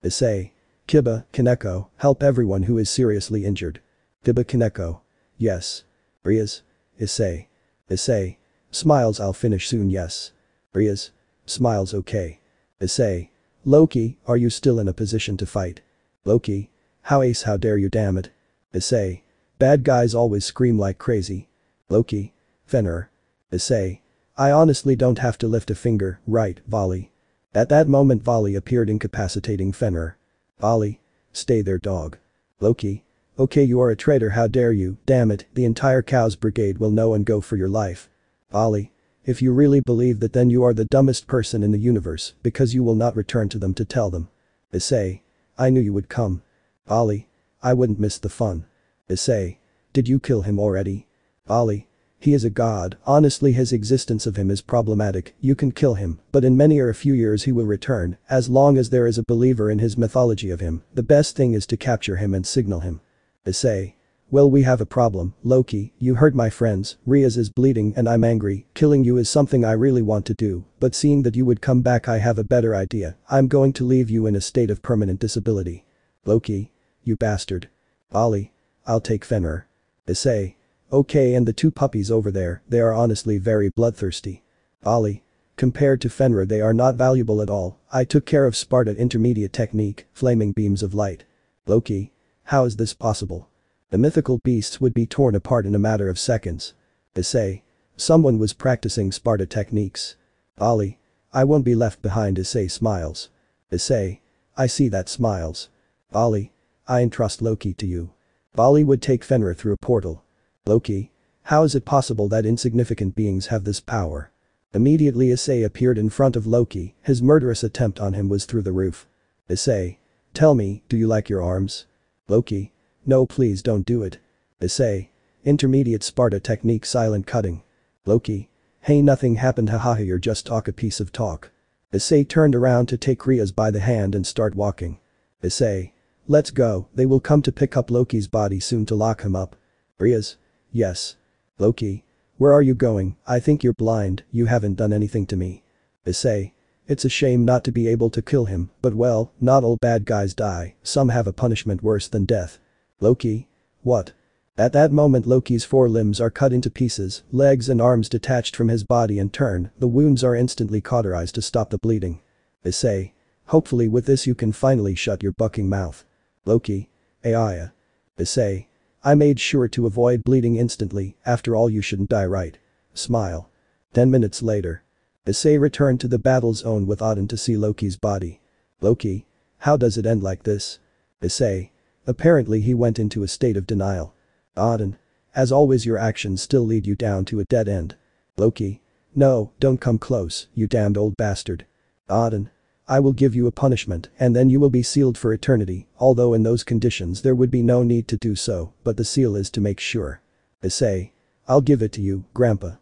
Issei. Kiba, Kaneko, help everyone who is seriously injured. Kiba, Kaneko. Yes. Rias. Issei. Issei. Smiles, I'll finish soon, yes. Rias. Smiles, okay. Issei. Loki, are you still in a position to fight? Loki. How ace, how dare you, damn it. Issei. Bad guys always scream like crazy. Loki. Fenrir. Issei. I honestly don't have to lift a finger, right, Volley? At that moment Volley appeared, incapacitating Fenrir. Volley. Stay there, dog. Loki. Okay, you are a traitor, how dare you, damn it, the entire Cows Brigade will know and go for your life. Ollie. If you really believe that, then you are the dumbest person in the universe, because you will not return to them to tell them. Issei. I knew you would come. Ollie. I wouldn't miss the fun. Issei. Did you kill him already? Ollie. He is a god, honestly his existence of him is problematic, you can kill him, but in many or a few years he will return, as long as there is a believer in his mythology of him, the best thing is to capture him and signal him. Issei. Well, we have a problem, Loki, you hurt my friends, Riaz is bleeding and I'm angry, killing you is something I really want to do, but seeing that you would come back I have a better idea, I'm going to leave you in a state of permanent disability. Loki. You bastard. Ollie. I'll take Fenrir. Issei. Okay, and the two puppies over there, they are honestly very bloodthirsty. Ollie. Compared to Fenrir they are not valuable at all, I took care of Sparta intermediate technique, flaming beams of light. Loki. How is this possible? The mythical beasts would be torn apart in a matter of seconds. Issei. Someone was practicing Sparta techniques. Ollie. I won't be left behind. Issei smiles. Issei. I see that smiles. Ollie. I entrust Loki to you. Ollie would take Fenrir through a portal. Loki. How is it possible that insignificant beings have this power? Immediately Issei appeared in front of Loki, his murderous attempt on him was through the roof. Issei. Tell me, do you like your arms? Loki. No, please don't do it. Issei. Intermediate Sparta technique silent cutting. Loki. Hey, nothing happened, haha, you're just talk, a piece of talk. Issei turned around to take Riaz by the hand and start walking. Issei. Let's go, they will come to pick up Loki's body soon to lock him up. Riaz. Yes. Loki. Where are you going? I think you're blind, you haven't done anything to me. Issei. It's a shame not to be able to kill him, but well, not all bad guys die, some have a punishment worse than death. Loki. What? At that moment Loki's 4 limbs are cut into pieces, legs and arms detached from his body and turn, the wounds are instantly cauterized to stop the bleeding. Issei. Hopefully with this you can finally shut your bucking mouth. Loki. Aya. Issei. I made sure to avoid bleeding instantly, after all you shouldn't die, right? Smile. 10 minutes later. Issei returned to the battle zone with Odin to see Loki's body. Loki. How does it end like this? Issei. Apparently he went into a state of denial. Odin. As always your actions still lead you down to a dead end. Loki. No, don't come close, you damned old bastard. Odin. I will give you a punishment and then you will be sealed for eternity, although in those conditions there would be no need to do so, but the seal is to make sure. Issei. I'll give it to you, Grandpa.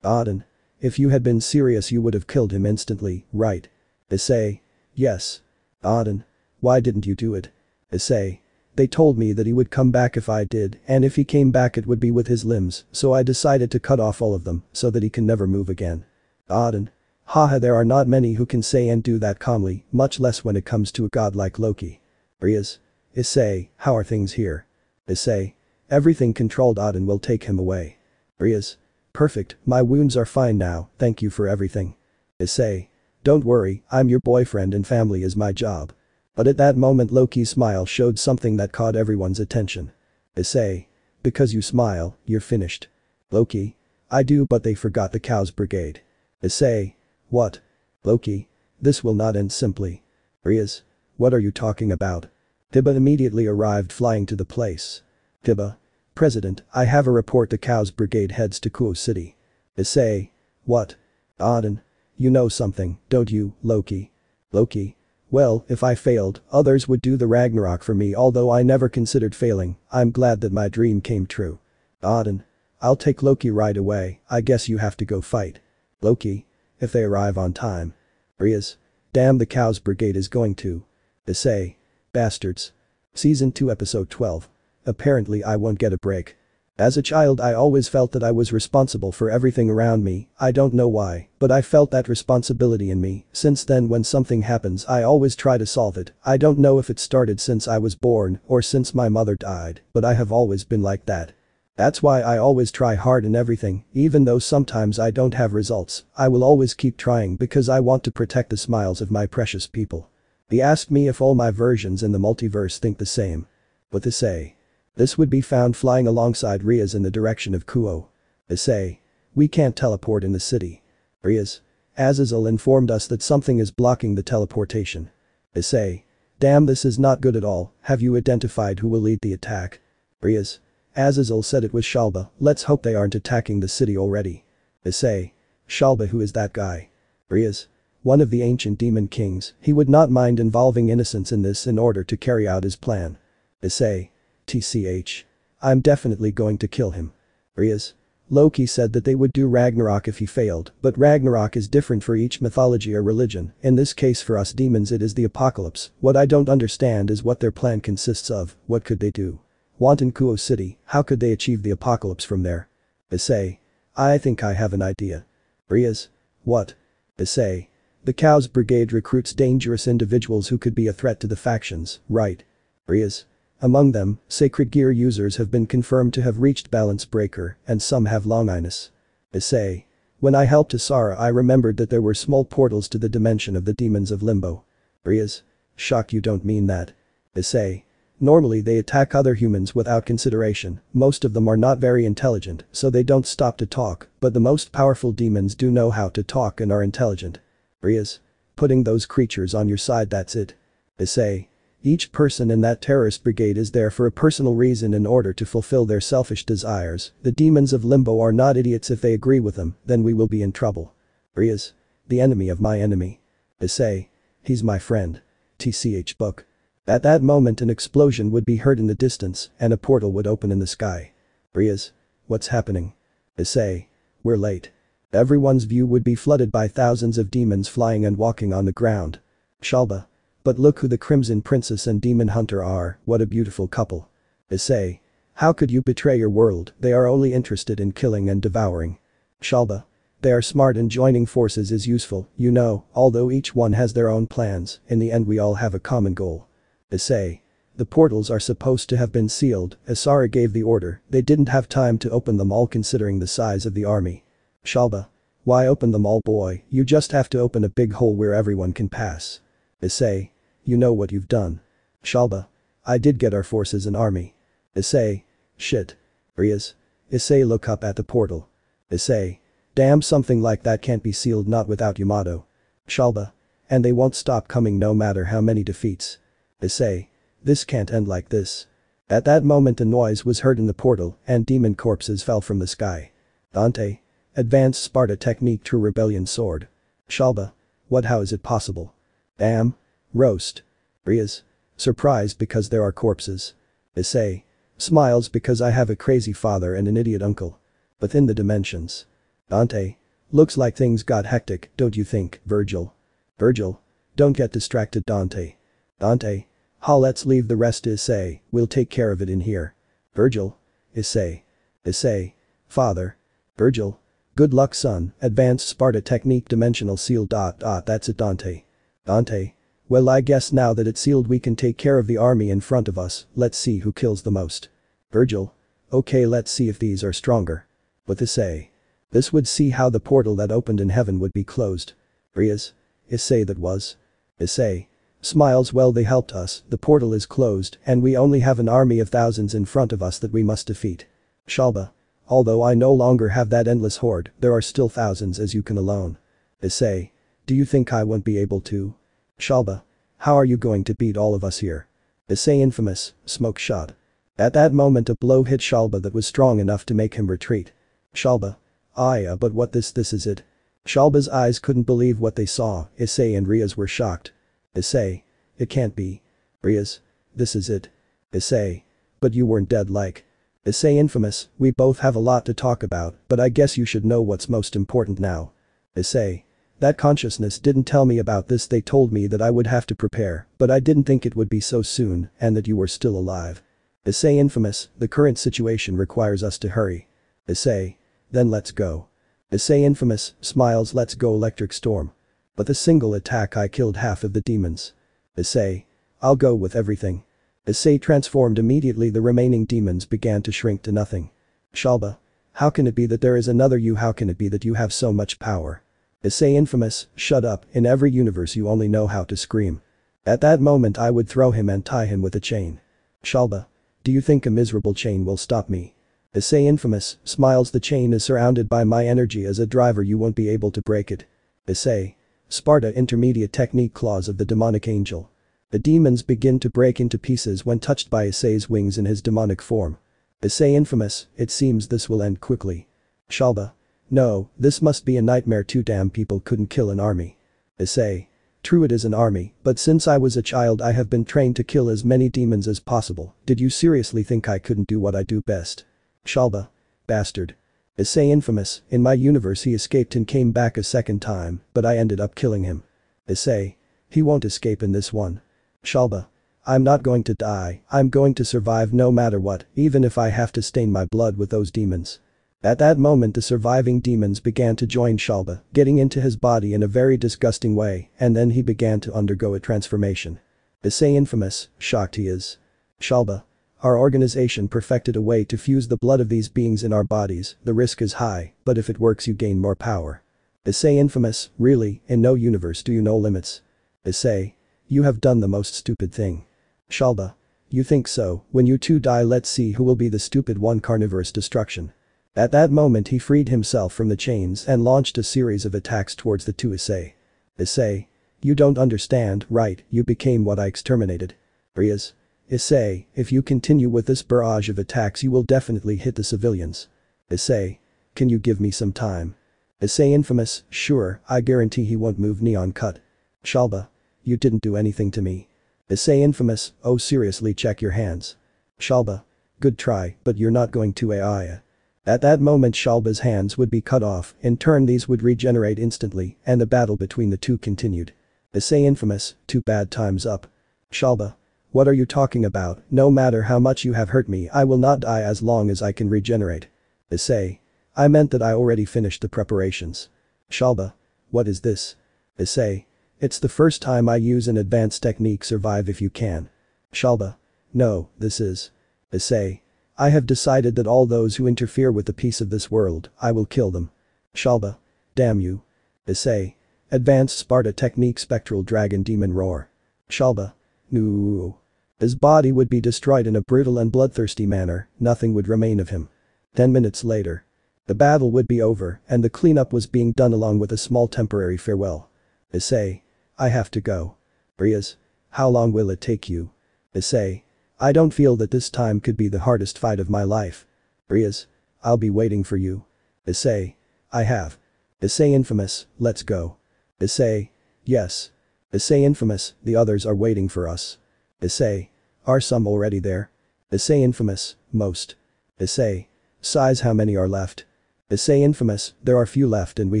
Odin. If you had been serious you would have killed him instantly, right? Issei. Yes. Odin. Why didn't you do it? Issei. They told me that he would come back if I did, and if he came back it would be with his limbs, so I decided to cut off all of them, so that he can never move again. Odin. Haha, there are not many who can say and do that calmly, much less when it comes to a god like Loki. Riaz. Issei, how are things here? Issei. Everything controlled, Odin will take him away. Riaz. Perfect, my wounds are fine now, thank you for everything. Issei. Don't worry, I'm your boyfriend and family is my job. But at that moment Loki's smile showed something that caught everyone's attention. Issei. Because you smile, you're finished. Loki. I do, but they forgot the Cows Brigade. Issei. What? Loki. This will not end simply. Riaz. What are you talking about? Tiba immediately arrived flying to the place. Tiba. President, I have a report, the Cows Brigade heads to Kuo City. Issei. What? Odin. You know something, don't you, Loki? Loki. Well, if I failed, others would do the Ragnarok for me, although I never considered failing, I'm glad that my dream came true. Odin. I'll take Loki right away, I guess you have to go fight. Loki. If they arrive on time. Riaz. Damn, the Cows Brigade is going to. Issei. Bastards. Season 2 Episode 12. Apparently I won't get a break. As a child I always felt that I was responsible for everything around me, I don't know why, but I felt that responsibility in me, since then when something happens I always try to solve it, I don't know if it started since I was born or since my mother died, but I have always been like that. That's why I always try hard in everything, even though sometimes I don't have results, I will always keep trying because I want to protect the smiles of my precious people. He asked me if all my versions in the multiverse think the same. But Issei. This would be found flying alongside Riaz in the direction of Kuo. Issei. We can't teleport in the city. Riaz. Azazel informed us that something is blocking the teleportation. Issei. Damn, this is not good at all, have you identified who will lead the attack? Riaz. Azazel said it was Shalba, let's hope they aren't attacking the city already. Issei. Shalba, who is that guy? Riaz. One of the ancient demon kings, he would not mind involving innocents in this in order to carry out his plan. Issei. TCH. I'm definitely going to kill him. Riaz. Loki said that they would do Ragnarok if he failed, but Ragnarok is different for each mythology or religion, in this case for us demons it is the apocalypse. What I don't understand is what their plan consists of, what could they do? Wanton Kuo City, how could they achieve the apocalypse from there? Issei. I think I have an idea. Riaz. What? Issei. The Cows Brigade recruits dangerous individuals who could be a threat to the factions, right? Riaz. Among them, sacred gear users have been confirmed to have reached balance breaker, and some have longinus. Issei. When I helped Isara I remembered that there were small portals to the dimension of the demons of limbo. Riaz. Shock, you don't mean that. Issei. Normally they attack other humans without consideration, most of them are not very intelligent, so they don't stop to talk, but the most powerful demons do know how to talk and are intelligent. Riaz. Putting those creatures on your side, that's it. Issei. Each person in that terrorist brigade is there for a personal reason in order to fulfill their selfish desires. The demons of limbo are not idiots. If they agree with them, then we will be in trouble. Riaz. The enemy of my enemy. Issei. He's my friend. TCH book. At that moment an explosion would be heard in the distance and a portal would open in the sky. Riaz. What's happening? Issei. We're late. Everyone's view would be flooded by thousands of demons flying and walking on the ground. Shalba. But look who the Crimson Princess and Demon Hunter are, what a beautiful couple. Issei. How could you betray your world, they are only interested in killing and devouring. Shalba. They are smart and joining forces is useful, you know, although each one has their own plans, in the end we all have a common goal. Issei. The portals are supposed to have been sealed, Isara gave the order, they didn't have time to open them all considering the size of the army. Shalba. Why open them all, boy, you just have to open a big hole where everyone can pass. Issei. You know what you've done. Shalba. I did get our forces an army. Issei. Shit. Riaz. Issei, look up at the portal. Issei. Damn, something like that can't be sealed, not without Yamato. Shalba. And they won't stop coming no matter how many defeats. Issei. This can't end like this. At that moment a noise was heard in the portal and demon corpses fell from the sky. Dante. Advanced Sparta technique, true rebellion sword. Shalba. What, how is it possible? Damn. Roast. Riaz. Surprised because there are corpses. Issei. Smiles because I have a crazy father and an idiot uncle. Within the dimensions. Dante. Looks like things got hectic, don't you think, Virgil? Virgil. Don't get distracted, Dante. Dante. Let's leave the rest to Issei, we'll take care of it in here. Virgil. Issei. Issei. Father. Virgil. Good luck, son, advanced Sparta technique dimensional seal. That's it, Dante. Dante. Well, I guess now that it's sealed we can take care of the army in front of us, let's see who kills the most. Virgil. Okay, let's see if these are stronger. With Issei. This would see how the portal that opened in heaven would be closed. Riaz. Issei, that was. Issei. Smiles, well they helped us, the portal is closed and we only have an army of thousands in front of us that we must defeat. Shalba. Although I no longer have that endless horde, there are still thousands as you can alone. Issei. Do you think I won't be able to? Shalba. How are you going to beat all of us here? Issei, infamous, smoke shot. At that moment a blow hit Shalba that was strong enough to make him retreat. Shalba. But what this is it? Shalba's eyes couldn't believe what they saw, Issei and Riaz were shocked. Issei. It can't be. Riaz. This is it. Issei. But you weren't dead like. Issei, infamous, we both have a lot to talk about, but I guess you should know what's most important now. Issei. That consciousness didn't tell me about this, they told me that I would have to prepare, but I didn't think it would be so soon and that you were still alive. Issei, infamous, the current situation requires us to hurry. Issei. Then let's go. Issei, infamous, smiles, let's go electric storm. With a single attack I killed half of the demons. Issei. I'll go with everything. Issei transformed immediately, the remaining demons began to shrink to nothing. Shalba. How can it be that there is another you, how can it be that you have so much power? Issei, infamous, shut up, in every universe you only know how to scream. At that moment I would throw him and tie him with a chain. Shalba. Do you think a miserable chain will stop me? Issei, infamous, smiles, the chain is surrounded by my energy, as a driver you won't be able to break it. Issei. Sparta intermediate technique, claws of the demonic angel. The demons begin to break into pieces when touched by Issei's wings in his demonic form. Issei infamous, it seems this will end quickly. Shalba. No, this must be a nightmare. Too damn people couldn't kill an army. Issei. True, it is an army, but since I was a child I have been trained to kill as many demons as possible. Did you seriously think I couldn't do what I do best? Shalba. Bastard. Issei infamous, in my universe he escaped and came back a second time, but I ended up killing him. Issei. He won't escape in this one. Shalba. I'm not going to die, I'm going to survive no matter what, even if I have to stain my blood with those demons. At that moment the surviving demons began to join Shalba, getting into his body in a very disgusting way, and then he began to undergo a transformation. Issei infamous, shocked he is. Shalba. Our organization perfected a way to fuse the blood of these beings in our bodies, the risk is high, but if it works you gain more power. Issei infamous, really, in no universe do you know limits. Issei. You have done the most stupid thing. Shalba. You think so, when you two die let's see who will be the stupid one. Carnivorous destruction. At that moment he freed himself from the chains and launched a series of attacks towards the two Issei. Issei. You don't understand, right, you became what I exterminated. Rias. Issei, if you continue with this barrage of attacks you will definitely hit the civilians. Issei. Can you give me some time? Issei infamous, sure, I guarantee he won't move. Neon cut. Shalba. You didn't do anything to me. Issei infamous, oh seriously check your hands. Shalba. Good try, but you're not going to AI. At that moment Shalba's hands would be cut off, in turn these would regenerate instantly, and the battle between the two continued. Issei infamous, too bad, time's up. Shalba. What are you talking about? No matter how much you have hurt me I will not die as long as I can regenerate. Issei. I meant that I already finished the preparations. Shalba. What is this? Issei. It's the first time I use an advanced technique. Survive if you can. Shalba. No, this is. Issei. I have decided that all those who interfere with the peace of this world, I will kill them. Shalba. Damn you. Issei. Advanced Sparta technique. Spectral dragon demon roar. Shalba. No. His body would be destroyed in a brutal and bloodthirsty manner, nothing would remain of him. 10 minutes later. The battle would be over and the cleanup was being done along with a small temporary farewell. Issei. I have to go. Rias. How long will it take you? Issei. I don't feel that this time could be the hardest fight of my life. Rias. I'll be waiting for you. Issei. I have. Issei infamous, let's go. Issei. Yes. Issei infamous, the others are waiting for us. Issei. Are some already there? Issei infamous, most. Issei. Size, how many are left? Issei infamous, there are few left and we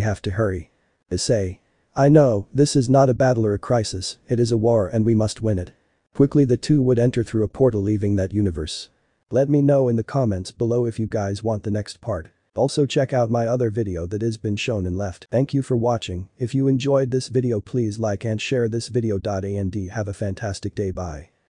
have to hurry. Issei. I know, this is not a battle or a crisis, it is a war and we must win it. Quickly the two would enter through a portal leaving that universe. Let me know in the comments below if you guys want the next part. Also check out my other video that has been shown and left. Thank you for watching, if you enjoyed this video please like and share this video. And have a fantastic day, bye.